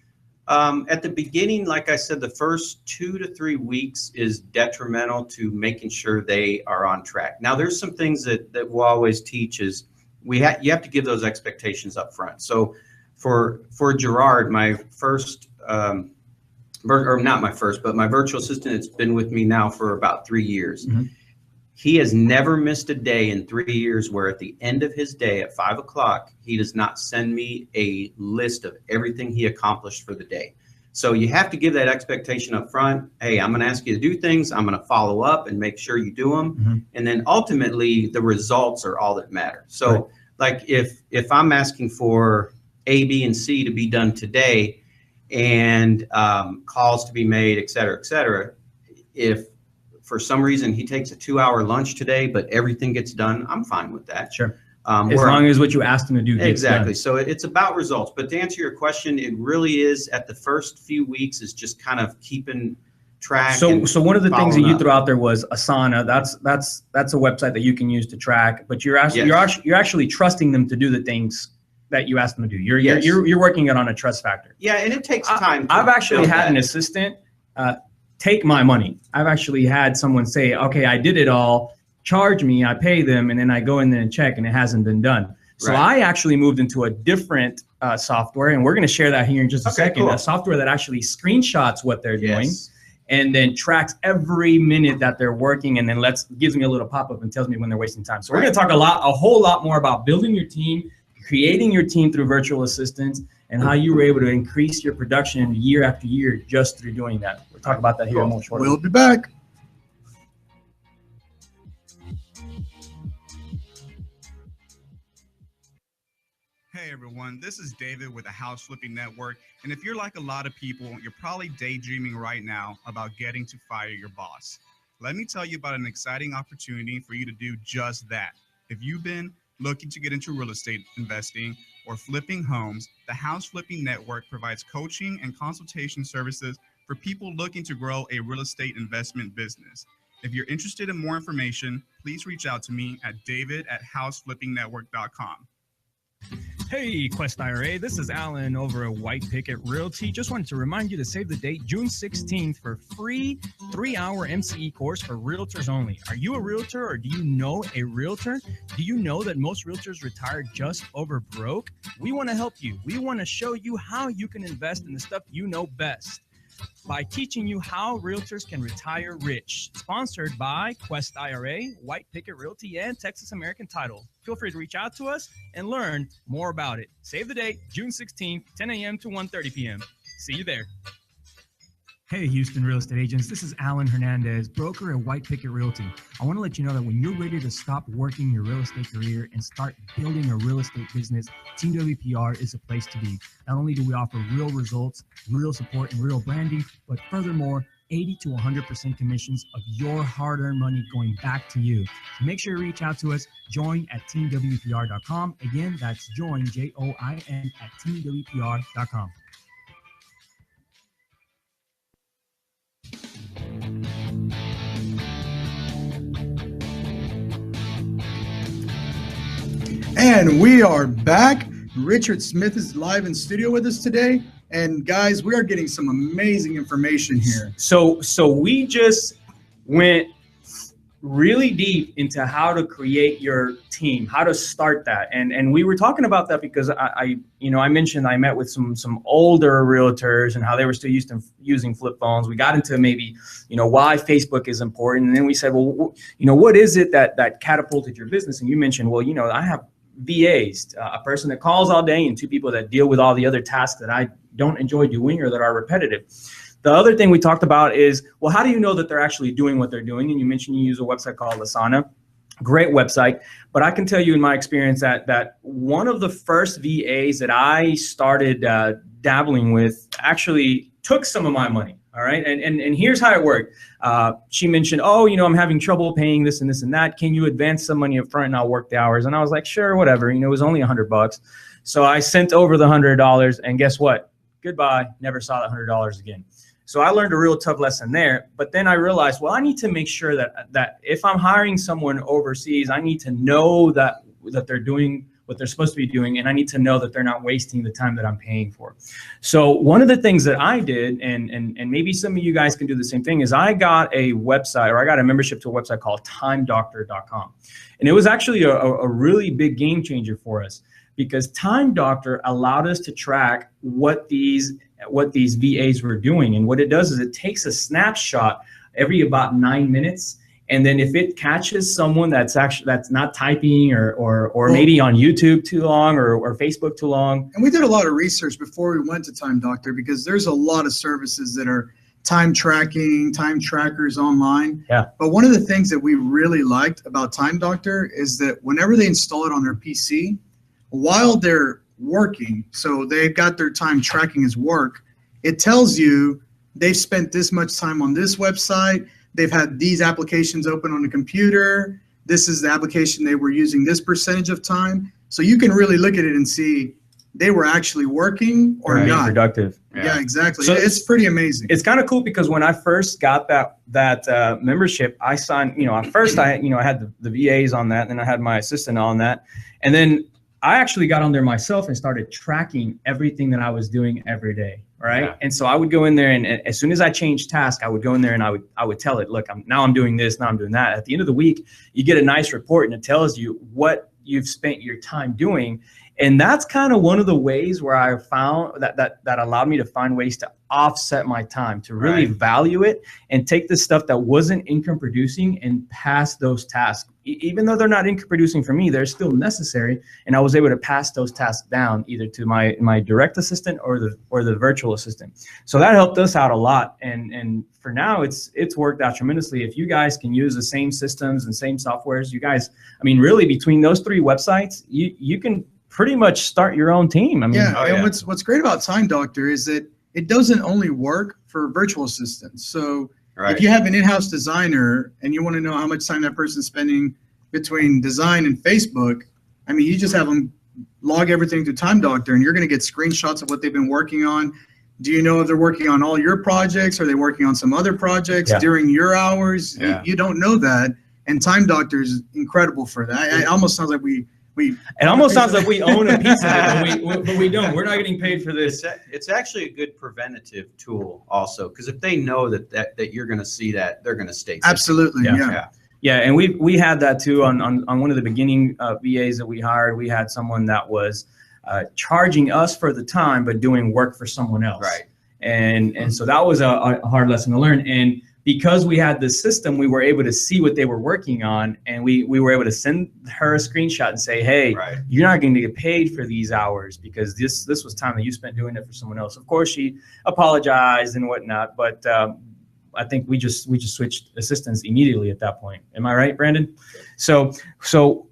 At the beginning, like I said, the first 2 to 3 weeks is detrimental to making sure they are on track. Now, there's some things that we'll always teach is you have to give those expectations up front. So for Gerard, my first, or not my first, but my virtual assistant, it's been with me now for about 3 years. Mm-hmm. He has never missed a day in 3 years where at the end of his day at 5 o'clock, he does not send me a list of everything he accomplished for the day. So you have to give that expectation up front. Hey, I'm going to ask you to do things. I'm going to follow up and make sure you do them. Mm-hmm. And then ultimately the results are all that matter. So like if I'm asking for A, B, and C to be done today and calls to be made, et cetera, if for some reason he takes a 2-hour lunch today, but everything gets done, I'm fine with that. Sure. As long as what you asked him to do gets done. So it's about results. But to answer your question, it really is at the first few weeks is just kind of keeping track. So one of the things that you threw out there was Asana. That's a website that you can use to track, but you're actually trusting them to do the things that you asked them to do. You're working it on a trust factor. Yeah, and it takes time. I've actually had an assistant take my money. I've actually had someone say, okay, I did it all, charge me, I pay them, and then I go in there and check and it hasn't been done. So I actually moved into a different software, and we're going to share that here in just a second. Cool. A software that actually screenshots what they're doing and then tracks every minute that they're working, and then gives me a little pop-up and tells me when they're wasting time. So we're going to talk a whole lot more about building your team, creating your team through virtual assistants, and how you were able to increase your production year after year just through doing that. We'll talk about that here more shortly. We'll be back. Hey everyone, this is David with the House Flipping Network. And if you're like a lot of people, you're probably daydreaming right now about getting to fire your boss. Let me tell you about an exciting opportunity for you to do just that. If you've been looking to get into real estate investing or flipping homes, the House Flipping Network provides coaching and consultation services for people looking to grow a real estate investment business. If you're interested in more information, please reach out to me at david@houseflippingnetwork.com. Hey, Quest IRA, this is Alan over at White Picket Realty. Just wanted to remind you to save the date, June 16th, for free 3-hour MCE course for realtors only. Are you a realtor, or do you know a realtor? Do you know that most realtors retire just over broke? We want to help you. We want to show you how you can invest in the stuff you know best by teaching you how realtors can retire rich. Sponsored by Quest IRA, White Picket Realty, and Texas American Title. Feel free to reach out to us and learn more about it. Save the date, June 16th, 10 a.m. to 1:30 p.m. See you there. Hey, Houston real estate agents. This is Alan Hernandez, broker at White Picket Realty. I want to let you know that when you're ready to stop working your real estate career and start building a real estate business, Team WPR is a place to be. Not only do we offer real results, real support, and real branding, but furthermore, 80 to 100% commissions of your hard-earned money going back to you. So make sure you reach out to us. Join at teamwpr.com. Again, that's join, Join, at teamwpr.com. And we are back. Richard Smith is live in studio with us today. And guys, we are getting some amazing information here. So we just went really deep into how to create your team, how to start that. And we were talking about that because I mentioned I met with some older realtors and how they were still using flip phones. We got into maybe, why Facebook is important. And then we said, well, what is it that catapulted your business? And you mentioned, well, I have VAs, a person that calls all day and two people that deal with all the other tasks that I don't enjoy doing or that are repetitive. The other thing we talked about is, well, how do you know that they're actually doing what they're doing? And you mentioned you use a website called Asana. Great website. But I can tell you in my experience that one of the first VAs that I started dabbling with actually took some of my money. All right. And here's how it worked. She mentioned, I'm having trouble paying this and this and that. Can you advance some money up front and I'll work the hours? And I was like, sure, whatever. It was only $100. So I sent over the $100 and guess what? Goodbye. Never saw the $100 again. So I learned a real tough lesson there. But then I realized, well, I need to make sure that if I'm hiring someone overseas, I need to know that they're doing what they're supposed to be doing, and I need to know that they're not wasting the time that I'm paying for. So one of the things that I did, and maybe some of you guys can do the same thing, is I got a website, or I got a membership to a website called timedoctor.com. And it was actually a really big game changer for us, because Time Doctor allowed us to track what these VAs were doing. And what it does is it takes a snapshot every about 9 minutes. And then if it catches someone that's not typing or maybe on YouTube too long or Facebook too long. And we did a lot of research before we went to Time Doctor, because there's a lot of services that are time tracking, time trackers online. Yeah. But one of the things that we really liked about Time Doctor is that whenever they install it on their PC, while they're working, so they've got their time tracking as work, it tells you they've spent this much time on this website. They've had these applications open on the computer. This is the application they were using this percentage of time. So you can really look at it and see they were actually working or not. Productive. Yeah, exactly. So it's pretty amazing. It's kind of cool because when I first got that membership, I signed, at first I had the VAs on that, and then I had my assistant on that. And then I actually got on there myself and started tracking everything that I was doing every day. Right. Yeah. And so I would go in there, and as soon as I changed task, I would go in there and I would tell it, look, I'm doing this, now I'm doing that. At the end of the week, you get a nice report and it tells you what you've spent your time doing. And that's kind of one of the ways where I found that allowed me to find ways to offset my time, to really value it and take the stuff that wasn't income producing and pass those tasks. Even though they're not income producing for me, they're still necessary. And I was able to pass those tasks down either to my direct assistant or the virtual assistant. So that helped us out a lot. And for now, it's worked out tremendously. If you guys can use the same systems and same softwares, you guys, really between those three websites, you can pretty much start your own team. And what's great about Time Doctor is that it doesn't only work for virtual assistants. So if you have an in-house designer and you want to know how much time that person's spending between design and Facebook, you just have them log everything to Time Doctor, and you're going to get screenshots of what they've been working on. Do you know if they're working on all your projects? Are they working on some other projects during your hours? Yeah. You don't know that. And Time Doctor is incredible for that. It almost sounds like it almost sounds like we own a piece of it, but we don't. We're not getting paid for this. It's actually a good preventative tool also, because if they know that you're going to see that, they're going to stay. Absolutely, yeah. And we had that too on one of the beginning VAs that we hired. We had someone that was charging us for the time, but doing work for someone else. Right. And so that was a hard lesson to learn. And because we had this system, we were able to see what they were working on, and we were able to send her a screenshot and say, hey, you're not going to get paid for these hours because this was time that you spent doing it for someone else. Of course, she apologized and whatnot, but I think we just switched assistants immediately at that point. Am I right, Brandon? So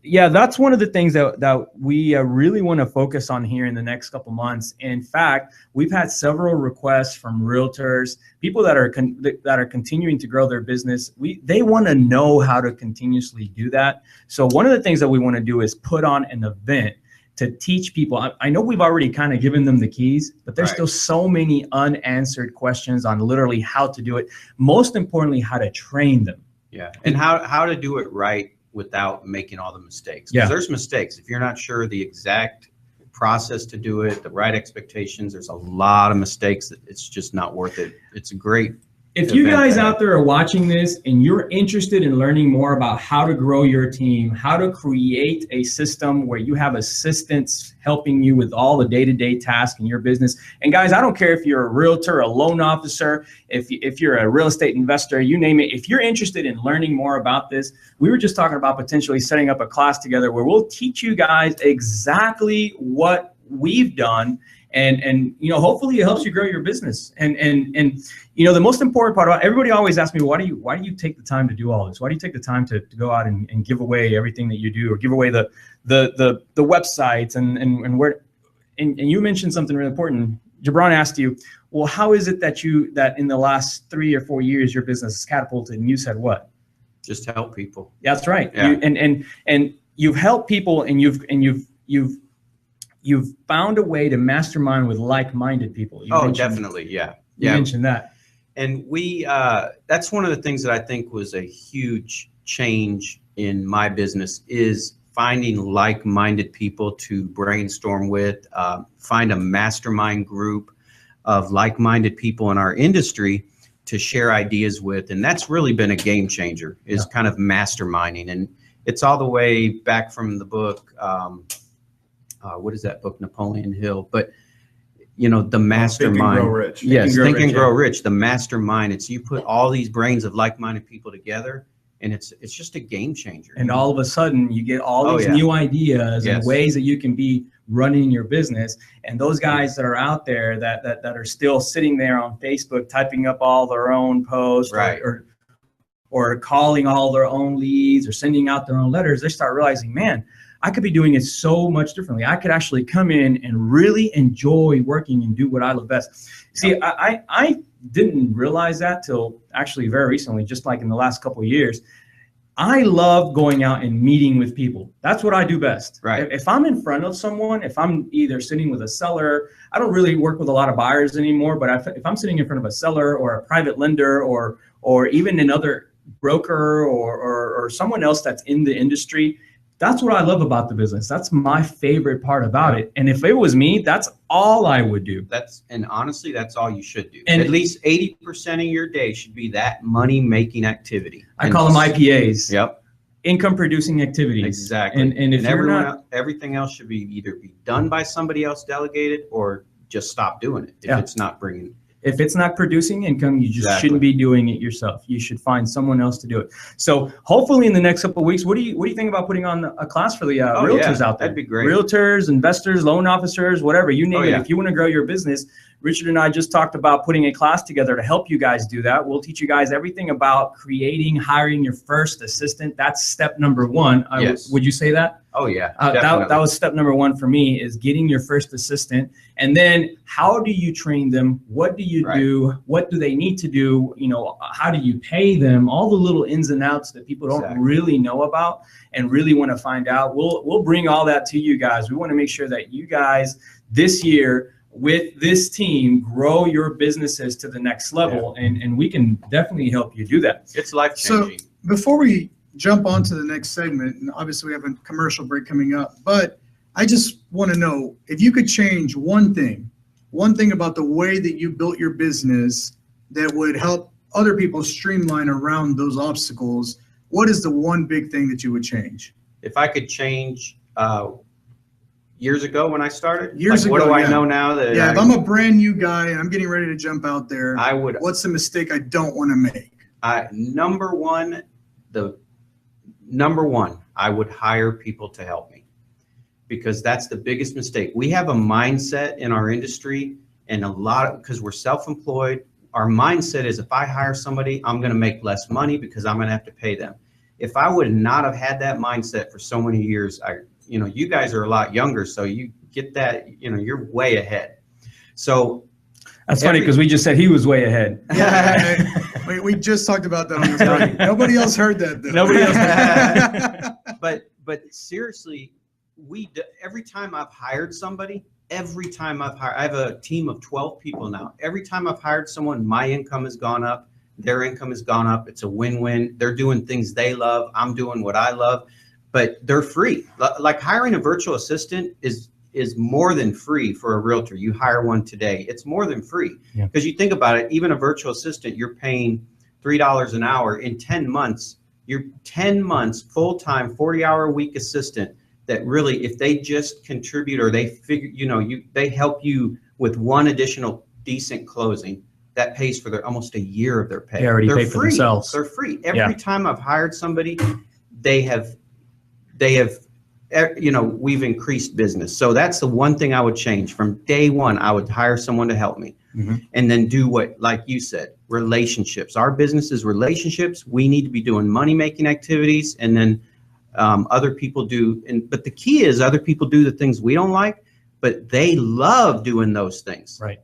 yeah, that's one of the things that we really want to focus on here in the next couple months. In fact, we've had several requests from realtors, people that are continuing to grow their business. They want to know how to continuously do that. So one of the things that we want to do is put on an event to teach people. I know we've already kind of given them the keys, but there's still so many unanswered questions on literally how to do it. Most importantly, how to train them. Yeah, and how to do it right without making all the mistakes. Yeah, there's mistakes. If you're not sure the exact process to do it, the right expectations, there's a lot of mistakes that it's just not worth it. It's a great. If you guys out there are watching this and you're interested in learning more about how to grow your team, how to create a system where you have assistants helping you with all the day-to-day tasks in your business. And guys, I don't care if you're a realtor, a loan officer, if you're a real estate investor, you name it. If you're interested in learning more about this, we were just talking about potentially setting up a class together where we'll teach you guys exactly what we've done. And you know, hopefully it helps you grow your business. And you know, the most important part about everybody always asks me, why do you take the time to do all this? Why do you take the time to go out and give away everything that you do, or give away the websites and where? And you mentioned something really important. Jabron asked you, well, how is it that in the last 3 or 4 years your business has catapulted? And you said what? Just help people. That's right. Yeah. And you've helped people, and you've found a way to mastermind with like-minded people. Definitely. Yeah. You mentioned that. And that's one of the things that I think was a huge change in my business, is finding like-minded people to brainstorm with, find a mastermind group of like-minded people in our industry to share ideas with. And that's really been a game changer, is kind of masterminding. And it's all the way back from the book, what is that book, Napoleon Hill? But you know, the mastermind. Think and Grow Rich. Yes, Think and Grow Rich. The mastermind. It's you put all these brains of like-minded people together, and it's just a game changer. And all of a sudden, you get all these new ideas and ways that you can be running your business. And those guys that are out there that are still sitting there on Facebook typing up all their own posts, or calling all their own leads, or sending out their own letters, they start realizing, man, I could be doing it so much differently. I could actually come in and really enjoy working and do what I love best. See, I didn't realize that till actually very recently, just like in the last couple of years. I love going out and meeting with people. That's what I do best. Right. If I'm in front of someone, if I'm either sitting with a seller, I don't really work with a lot of buyers anymore, but if I'm sitting in front of a seller or a private lender or even another broker or someone else that's in the industry, that's what I love about the business. That's my favorite part about it. And if it was me, that's all I would do. And honestly, that's all you should do. And at least 80% of your day should be that money-making activity. I call them IPAs. Yep. Income producing activities. Exactly. And if everything else should be either be done by somebody else delegated, or just stop doing it if it's not bringing. If it's not producing income, you just shouldn't be doing it yourself. You should find someone else to do it. So hopefully in the next couple of weeks, what do you think about putting on a class for the realtors out there? That'd be great. Realtors, investors, loan officers, whatever, you name it. If you want to grow your business, Richard and I just talked about putting a class together to help you guys do that. We'll teach you guys everything about hiring your first assistant. That's step number one. Would you say that? Oh yeah, that was step number one for me, is getting your first assistant. And then how do you train them? What do you do? What do they need to do? You know, how do you pay them? All the little ins and outs that people don't really know about and really want to find out. We'll bring all that to you guys. We want to make sure that you guys this year with this team grow your businesses to the next level. And we can definitely help you do that. It's life-changing. So before we jump on to the next segment, and obviously we have a commercial break coming up, but I just want to know if you could change one thing about the way that you built your business that would help other people streamline around those obstacles, what is the one big thing that you would change? If I could change years ago when I started, what do I know now that if I'm a brand new guy and I'm getting ready to jump out there, I would. What's the mistake I don't want to make? Number one, I would hire people to help me, because that's the biggest mistake. We have a mindset in our industry, and because we're self-employed, our mindset is if I hire somebody, I'm going to make less money because I'm going to have to pay them. If I would not have had that mindset for so many years, you guys are a lot younger, so you get that, you're way ahead. So that's funny because we just said he was way ahead. Yeah, we just talked about that on this podcast. Nobody else heard that, though. Nobody else heard that. But seriously, every time I've hired somebody, I have a team of 12 people now. Every time I've hired someone, my income has gone up, their income has gone up. It's a win-win. They're doing things they love. I'm doing what I love, but they're free. Like hiring a virtual assistant is more than free for a realtor. You hire one today, it's more than free. Because you think about it, even a virtual assistant, you're paying $3 an hour. In 10 months, you're 10 months full-time, 40-hour-a-week assistant that really, if they just contribute or they figure, they help you with one additional decent closing, that pays for almost a year of their pay. They already pay for themselves. They're free. Every time I've hired somebody, they have, we've increased business. So that's the one thing I would change. From day one, I would hire someone to help me. And then do what, like you said, relationships. Our business is relationships. We need to be doing money-making activities, and then other people do. But the key is other people do the things we don't like, but they love doing those things. Right.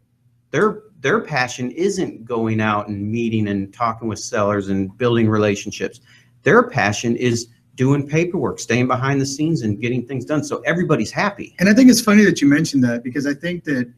Their passion isn't going out and meeting and talking with sellers and building relationships. Their passion is doing paperwork, staying behind the scenes and getting things done. So everybody's happy. And I think it's funny that you mentioned that, because I think that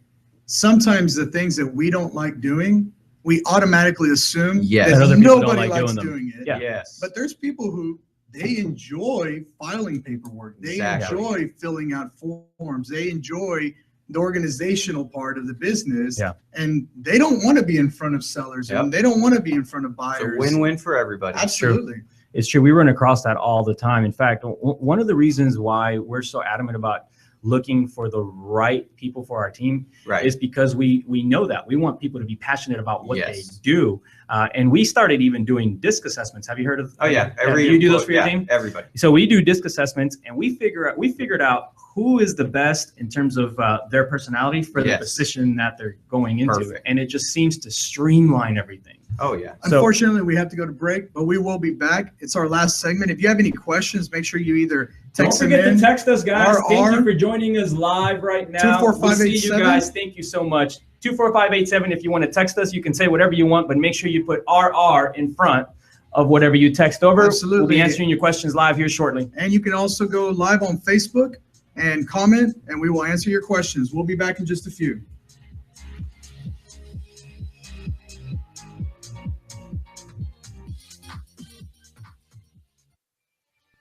sometimes the things that we don't like doing, we automatically assume that nobody likes doing it. Yeah. Yes. But there's people who they enjoy filing paperwork. They enjoy filling out forms. They enjoy the organizational part of the business. And they don't want to be in front of sellers and they don't want to be in front of buyers. It's a win-win for everybody. Absolutely. It's true. We run across that all the time. In fact, one of the reasons why we're so adamant about looking for the right people for our team is because we know that we want people to be passionate about what they do. And we started even doing disc assessments. Have you heard of? Oh yeah. You do those for your team? Everybody. So we do disc assessments, and we figured out who is the best in terms of their personality for the position that they're going into. And it just seems to streamline everything. Oh yeah. Unfortunately, we have to go to break, but we will be back. It's our last segment. If you have any questions, make sure you either text them in. Don't forget to text us, guys. Thank you for joining us live right now. 24587. We'll see you guys. Thank you so much. 24587. If you want to text us, you can say whatever you want, but make sure you put RR in front of whatever you text over. Absolutely. We'll be answering your questions live here shortly. And you can also go live on Facebook and comment, and we will answer your questions. We'll be back in just a few.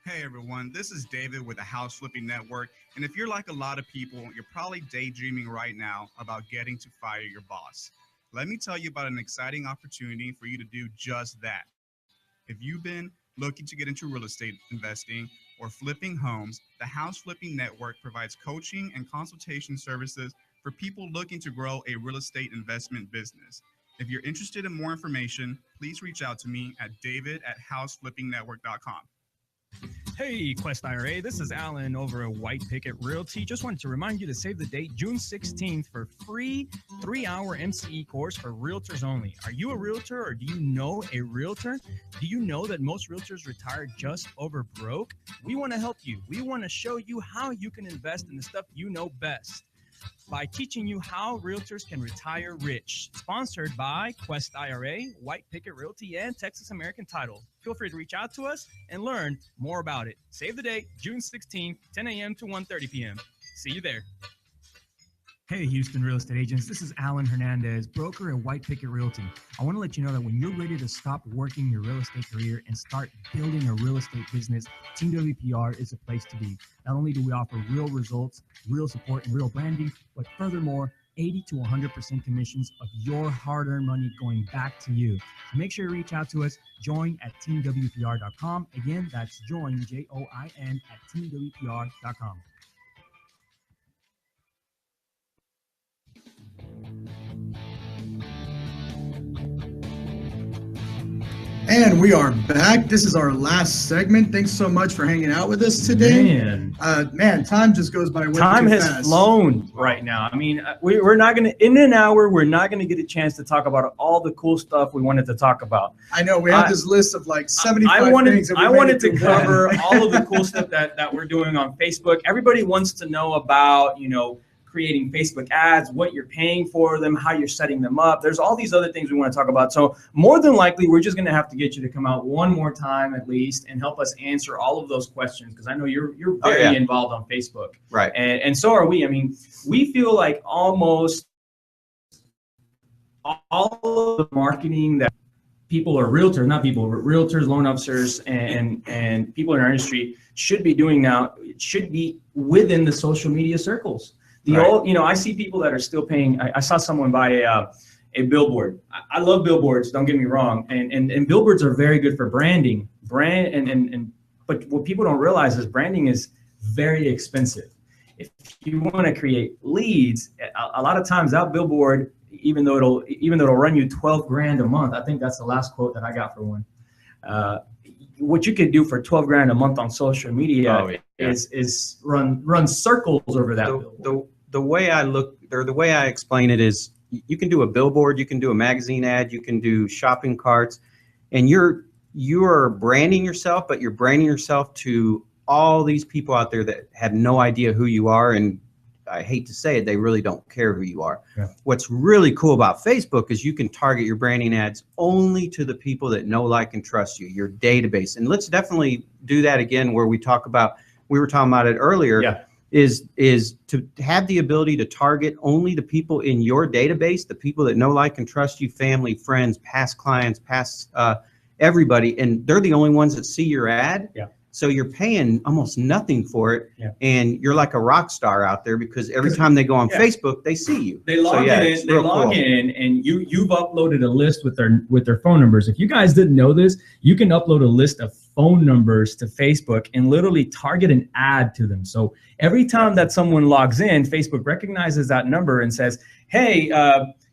Hey everyone, this is David with the House Flipping Network. And if you're like a lot of people, you're probably daydreaming right now about getting to fire your boss. Let me tell you about an exciting opportunity for you to do just that. If you've been looking to get into real estate investing or flipping homes, the House Flipping Network provides coaching and consultation services for people looking to grow a real estate investment business. If you're interested in more information, please reach out to me at david@houseflippingnetwork.com. Hey, Quest IRA, this is Alan over at White Picket Realty. Just wanted to remind you to save the date, June 16th, for free 3-hour MCE course for realtors only. Are you a realtor, or do you know a realtor? Do you know that most realtors retire just over broke? We want to help you. We want to show you how you can invest in the stuff you know best by teaching you how realtors can retire rich. Sponsored by Quest IRA, White Picket Realty, and Texas American Title. Feel free to reach out to us and learn more about it. Save the date, June 16th, 10 a.m. to 1:30 p.m. See you there. Hey, Houston real estate agents. This is Alan Hernandez, broker at White Picket Realty. I want to let you know that when you're ready to stop working your real estate career and start building a real estate business, Team WPR is the place to be. Not only do we offer real results, real support, and real branding, but furthermore, 80 to 100% commissions of your hard-earned money going back to you. So make sure you reach out to us. Join at teamwpr.com. Again, that's join, JOIN, at teamwpr.com. And we are back. This is our last segment. Thanks so much for hanging out with us today. Man, time just goes by way time too has fast. flown right now. I mean, we're not going to, in an hour, we're not going to get a chance to talk about all the cool stuff we wanted to talk about. I know we have this list of like 75 things. I wanted to cover all of the cool stuff that we're doing on Facebook. Everybody wants to know about, you know, creating Facebook ads, what you're paying for them, how you're setting them up. There's all these other things we want to talk about. So more than likely, we're just going to have to get you to come out one more time at least and help us answer all of those questions, because I know you're very involved on Facebook. Right. And so are we. I mean, we feel like almost all of the marketing that people or realtors, not people, but realtors, loan officers, and people in our industry should be doing now, it should be within the social media circles. The old, you know, I see people that are still paying. I saw someone buy a billboard. I love billboards, don't get me wrong. And billboards are very good for branding. But what people don't realize is branding is very expensive. If you want to create leads, a lot of times that billboard, even though it'll run you 12 grand a month, I think that's the last quote that I got for one. What you could do for 12 grand a month on social media is run circles over that billboard. The way I look, or the way I explain it is, you can do a billboard, you can do a magazine ad, you can do shopping carts, and you're branding yourself, but you're branding yourself to all these people out there that have no idea who you are, and I hate to say it, they really don't care who you are. Yeah. What's really cool about Facebook is you can target your branding ads only to the people that know, like, and trust you, your database. And let's definitely do that again, where we were talking about it earlier. Yeah. Is to have the ability to target only the people in your database, the people that know, like, and trust you, family, friends, past clients, past everybody, and they're the only ones that see your ad. Yeah. So you're paying almost nothing for it, and you're like a rock star out there, because every time they go on Facebook, they see you. They log in, and you've uploaded a list with their phone numbers. If you guys didn't know this, you can upload a list of phone numbers to Facebook and literally target an ad to them. So every time that someone logs in, Facebook recognizes that number and says, "Hey,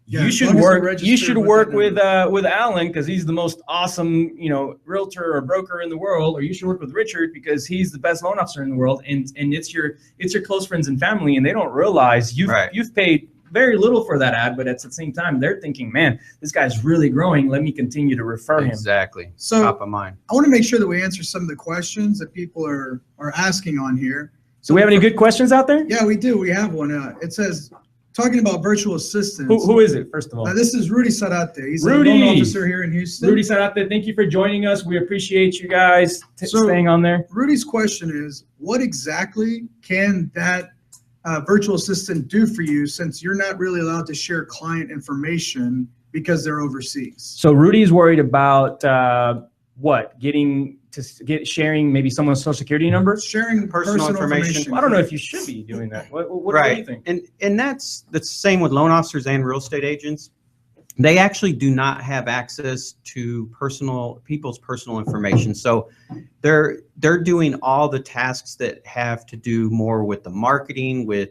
you should work with Alan, because he's the most awesome, you know, realtor or broker in the world, or you should work with Richard because he's the best loan officer in the world." And it's your close friends and family, and they don't realize you've paid very little for that ad, but at the same time they're thinking, "Man, this guy's really growing. Let me continue to refer him." Exactly. So top of mind. I want to make sure that we answer some of the questions that people are asking on here. So we have any good questions out there? Yeah, we do. We have one. It says, talking about virtual assistants. Who is it, first of all? This is Rudy Sarate. He's a loan officer here in Houston. Rudy Sarate, thank you for joining us. We appreciate you guys staying on there. Rudy's question is, what exactly can that virtual assistant do for you, since you're not really allowed to share client information because they're overseas? So Rudy's worried about sharing maybe someone's social security number? Sharing personal information. I don't know if you should be doing that. What do you think? And that's the same with loan officers and real estate agents. They actually do not have access to people's personal information. So they're doing all the tasks that have to do more with the marketing, with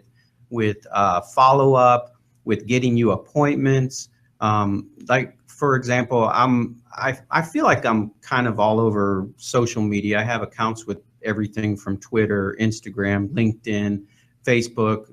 follow-up, with getting you appointments. Like, for example, I feel like I'm kind of all over social media. I have accounts with everything from Twitter, Instagram, LinkedIn, Facebook,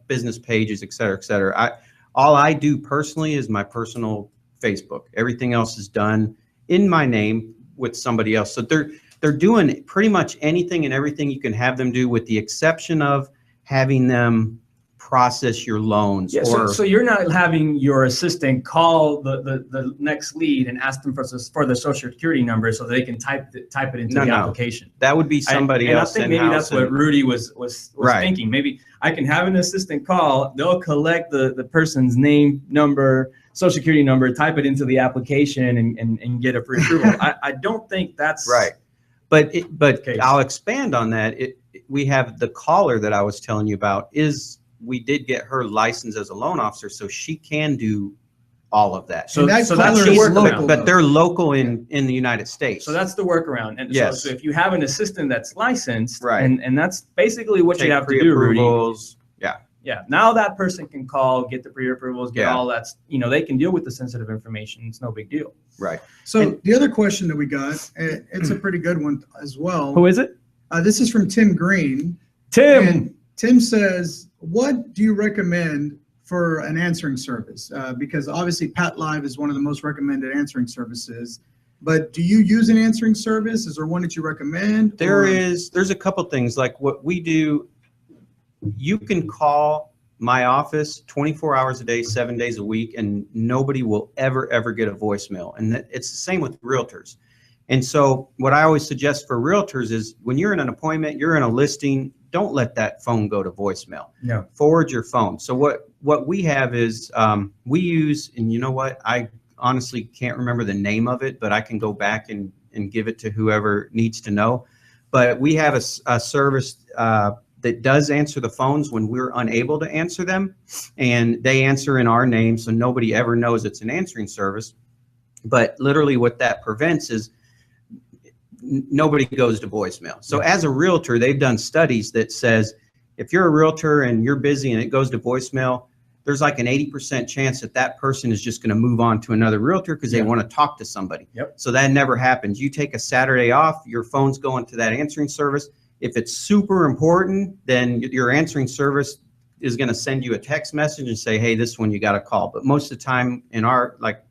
business pages, et cetera, et cetera. All I do personally is my personal Facebook. Everything else is done in my name with somebody else. So they're doing pretty much anything and everything you can have them do, with the exception of having them process your loans. Yeah, so you're not having your assistant call the next lead and ask them for the social security number so they can type it into the application. That would be somebody else. And I think maybe that's what Rudy was thinking. Maybe I can have an assistant call, they'll collect the person's name, number, social security number, type it into the application and get a pre-approval. I don't think that's right. But I'll expand on that. We have the caller that I was telling you about we did get her license as a loan officer, so she can do all of that. So that's the workaround. But they're local in the United States. So that's the workaround. And yes. So if you have an assistant that's licensed, right, and that's basically what you have to do, Rudy. Yeah. Now that person can call, get the pre-approvals, get Yeah. all that. You know, they can deal with the sensitive information. It's no big deal. Right. So the other question that we got, it's a pretty good one as well. Who is it? This is from Tim Green. Tim. And Tim says, what do you recommend for an answering service? Because obviously Pat Live is one of the most recommended answering services. But do you use an answering service? Is there one that you recommend? There's a couple things like what we do. You can call my office 24 hours a day, 7 days a week, and nobody will ever get a voicemail. And it's the same with realtors. And so what I always suggest for realtors is when you're in an appointment, you're in a listing, don't let that phone go to voicemail. No. Forward your phone. So what we have is we use, and you know what, I honestly can't remember the name of it, but I can go back and give it to whoever needs to know. But we have a service that does answer the phones when we're unable to answer them, and they answer in our name, so nobody ever knows it's an answering service. But literally what that prevents is nobody goes to voicemail. So as a realtor, they've done studies that says if you're a realtor and you're busy and it goes to voicemail, there's like an 80% chance that that person is just going to move on to another realtor because they want to talk to somebody. Yep. So that never happens. You take a Saturday off, your phone's going to that answering service. If it's super important, then your answering service is going to send you a text message and say, hey, this one you got to call. But most of the time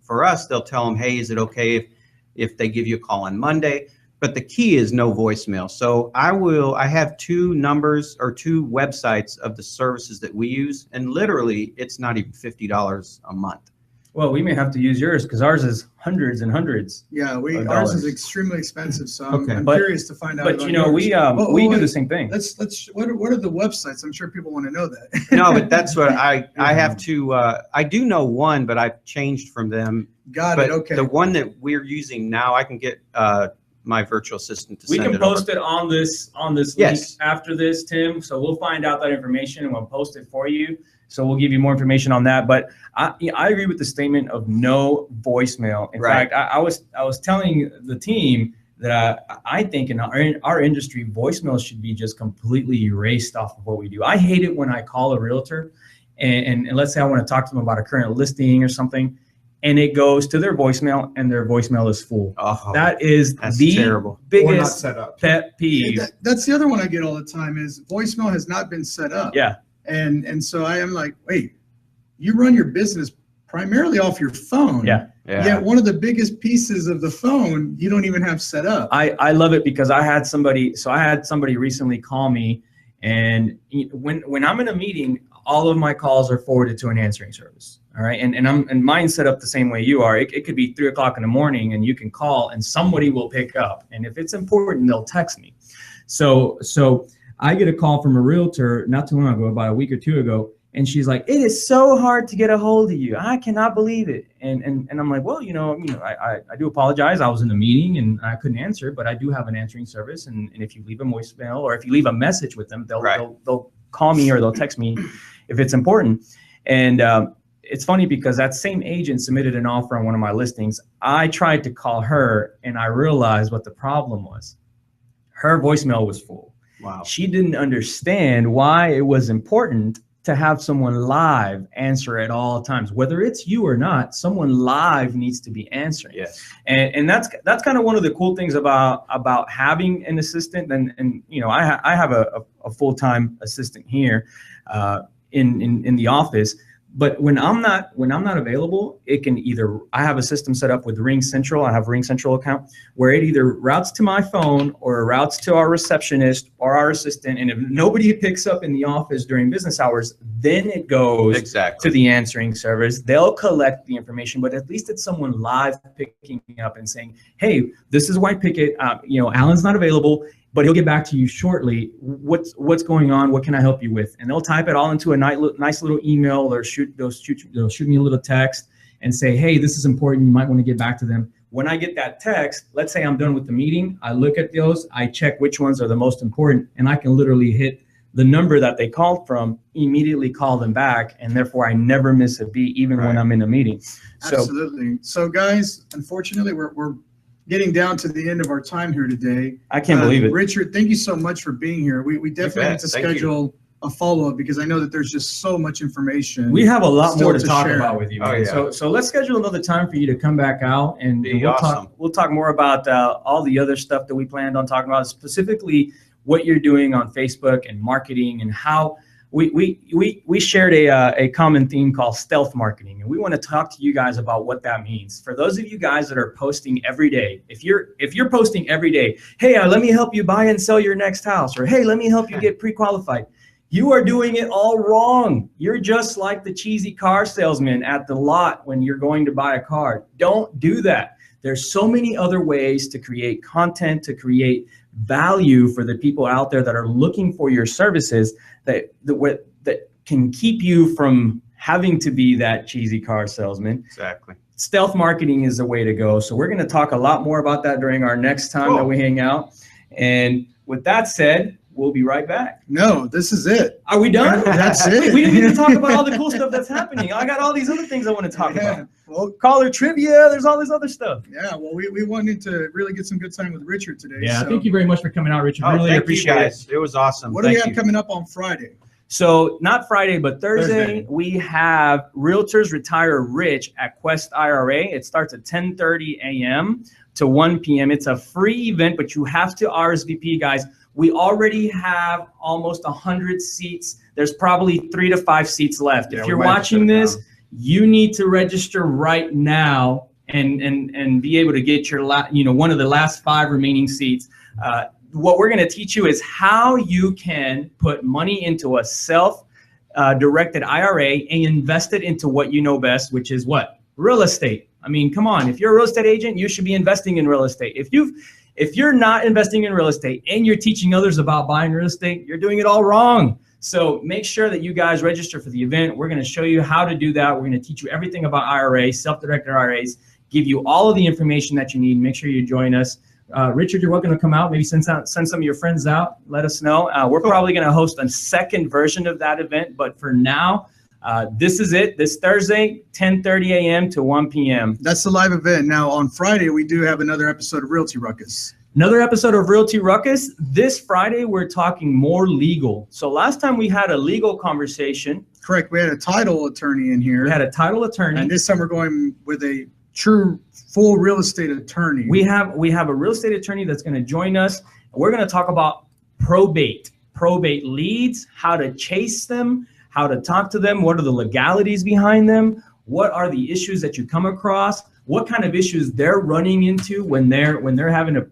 for us, they'll tell them, hey, is it okay if they give you a call on Monday? But the key is no voicemail. So I have two numbers or two websites of the services that we use, and literally it's not even $50 a month. Well, we may have to use yours because ours is hundreds and hundreds. Yeah, ours dollars. is extremely expensive. So Okay. I'm But- curious to find out. But about you know, yours. we do the same thing. Let's what are the websites? I'm sure people want to know that. No, but that's what I have to, I do know one, but I've changed from them. Got But it. Okay. the one that we're using now, I can get my virtual assistant to We send can it post over. it on this Yes. link after this, Tim. So we'll find out that information and we'll post it for you. So we'll give you more information on that. But I agree with the statement of no voicemail. In Right. fact, I was telling the team that I think in our industry, voicemails should be just completely erased off of what we do. I hate it when I call a realtor and let's say I want to talk to them about a current listing or something, and it goes to their voicemail and their voicemail is full. Oh, That is that's the terrible. Or not biggest set up. pet peeve. That's the other one I get all the time is voicemail has not been set up. Yeah. And so I am like, wait, you run your business primarily off your phone. Yeah. Yet one of the biggest pieces of the phone you don't even have set up. I love it because I had somebody recently call me, and when I'm in a meeting, all of my calls are forwarded to an answering service. All right. And mine's set up the same way you are. It could be 3 o'clock in the morning and you can call and somebody will pick up. And if it's important, they'll text me. So I get a call from a realtor not too long ago, about a week or two ago, and she's like, "It is so hard to get a hold of you. I cannot believe it." And I'm like, "Well, I do apologize. I was in a meeting and I couldn't answer, but I do have an answering service. And if you leave a voicemail or if you leave a message with them, they'll call me or they'll text me if it's important." And it's funny because that same agent submitted an offer on one of my listings. I tried to call her and I realized what the problem was. Her voicemail was full. Wow. She didn't understand why it was important to have someone live answer at all times. Whether it's you or not, someone live needs to be answering. Yes. And that's kind of one of the cool things about having an assistant. And I have a full-time assistant here in the office. But when I'm not available, it can I have a system set up with Ring Central. I have a Ring Central account where it either routes to my phone or routes to our receptionist or our assistant. And if nobody picks up in the office during business hours, then it goes to the answering service. They'll collect the information, but at least it's someone live picking up and saying, "Hey, this is White Picket. Alan's not available, but he'll get back to you shortly. What's going on? What can I help you with?" And they'll type it all into a nice little email, or they'll shoot me a little text and say, "Hey, this is important. You might want to get back to them." When I get that text, let's say I'm done with the meeting, I look at those, I check which ones are the most important, and I can literally hit the number that they called from, immediately call them back, and therefore I never miss a beat, even when I'm in a meeting. So, absolutely. So guys, unfortunately, we're getting down to the end of our time here today. I can't believe it. Richard, thank you so much for being here. We definitely need to schedule a follow-up because I know that there's just so much information. We have a lot still more to to talk share. about with you, Oh, man. yeah. So let's schedule another time for you to come back out and Be we'll awesome. talk. We'll talk more about all the other stuff that we planned on talking about, specifically what you're doing on Facebook and marketing and how we shared a common theme called stealth marketing, and we want to talk to you guys about what that means. For those of you guys that are posting every day, if you're posting every day, hey, let me help you buy and sell your next house, or hey, let me help you get pre-qualified. You are doing it all wrong. You're just like the cheesy car salesman at the lot when you're going to buy a car. Don't do that. There's so many other ways to create content, to create value for the people out there that are looking for your services that can keep you from having to be that cheesy car salesman. Exactly. Stealth marketing is the way to go. So we're going to talk a lot more about that during our next time that we hang out. And with that said, we'll be right back. No, this is it. Are we done? That's it. We didn't even talk about all the cool stuff that's happening. I got all these other things I want to talk about. Well, Caller trivia. There's all this other stuff. yeah, well, we wanted to really get some good time with Richard today. Yeah, so thank you very much for coming out, Richard. Oh, Really thank appreciate you it. guys. It was awesome. What do we Thank have you. coming up on Friday? So not Friday, but Thursday, Thursday. we have Realtors Retire Rich at Quest IRA. It starts at 10:30 a.m. to 1 p.m. It's a free event, but you have to RSVP, guys. We already have almost 100 seats. There's probably 3 to 5 seats left. Yeah, if we you're might have to shut watching it this, down. you need to register right now and be able to get your one of the last 5 remaining seats. What we're going to teach you is how you can put money into a self-directed IRA and invest it into what you know best, which is what? Real estate. I mean, come on. If you're a real estate agent, you should be investing in real estate. If you're not investing in real estate and you're teaching others about buying real estate, you're doing it all wrong. So make sure that you guys register for the event. We're going to show you how to do that. We're going to teach you everything about IRAs, self-directed IRAs, give you all of the information that you need. Make sure you join us. Richard, you're welcome to come out. Maybe send some of your friends out. Let us know. We're probably going to host a second version of that event. But for now, this is it. This Thursday, 10:30 a.m. to 1 p.m. That's the live event. Now, on Friday, we do have another episode of Realty Ruckus. Another episode of Realty Ruckus. This Friday, we're talking more legal. So last time we had a legal conversation. Correct. We had a title attorney in here. We had a title attorney. And this time we're going with a true full real estate attorney. We have a real estate attorney that's going to join us. We're going to talk about probate leads, how to chase them, how to talk to them, what are the legalities behind them, what are the issues that you come across, what kind of issues they're running into when they're having to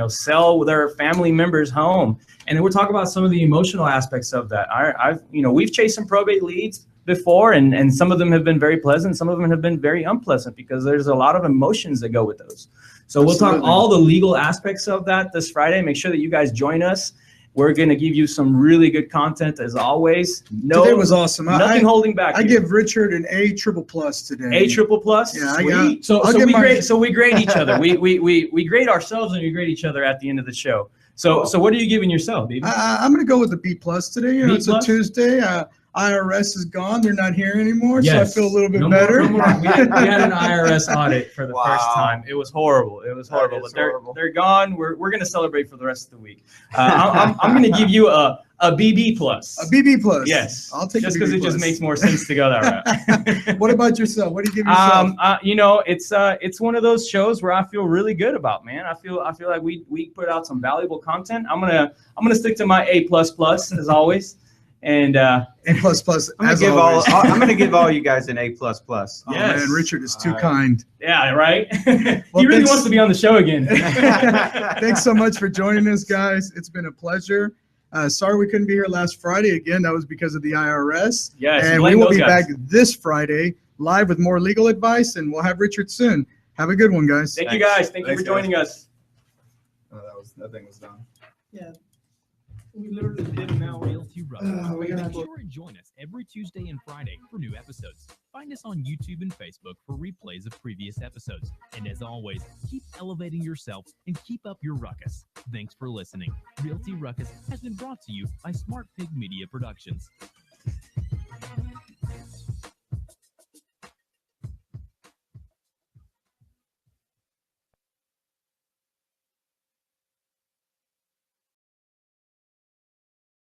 sell their family member's home. And then we'll talk about some of the emotional aspects of that. We've chased some probate leads before, and some of them have been very pleasant. Some of them have been very unpleasant because there's a lot of emotions that go with those. So we'll talk all the legal aspects of that this Friday. Make sure that you guys join us. We're going to give you some really good content as always. Today was awesome. Nothing holding back. I give Richard an A++ today. A++. Yeah, Sweet. So we grade each other. We grade ourselves and we grade each other at the end of the show. So what are you giving yourself, baby? I'm going to go with a B+ today. It's a Tuesday. IRS is gone. They're not here anymore. So I feel a little bit better. We had an IRS audit for the first time. It was horrible. But they're gone. We're going to celebrate for the rest of the week. I'm going to give you a BB+. A BB+. Yes. I'll take just because it just makes more sense to go that route. What about yourself? What do you give yourself? It's one of ththose shows where I feel really good about, man. I feel like we put out some valuable content. I'm gonna stick to my A++ as always. And A++. I'm gonna give all you guys an A++. Oh man, Richard is too kind. Yeah, right. Well, he really wants to be on the show again. Thanks so much for joining us, guys. It's been a pleasure. Sorry we couldn't be here last Friday again. That was because of the IRS. Yes, and we will be back this Friday live with more legal advice, and we'll have Richard soon. Have a good one, guys. Thank you, guys. Thank you for joining us. Oh, that thing was done. Yeah. We literally did now. Realty Ruckus. Make sure and join us every Tuesday and Friday for new episodes. Find us on YouTube and Facebook for replays of previous episodes. And as always, keep elevating yourself and keep up your ruckus. Thanks for listening. Realty Ruckus has been brought to you by Smart Pig Media Productions.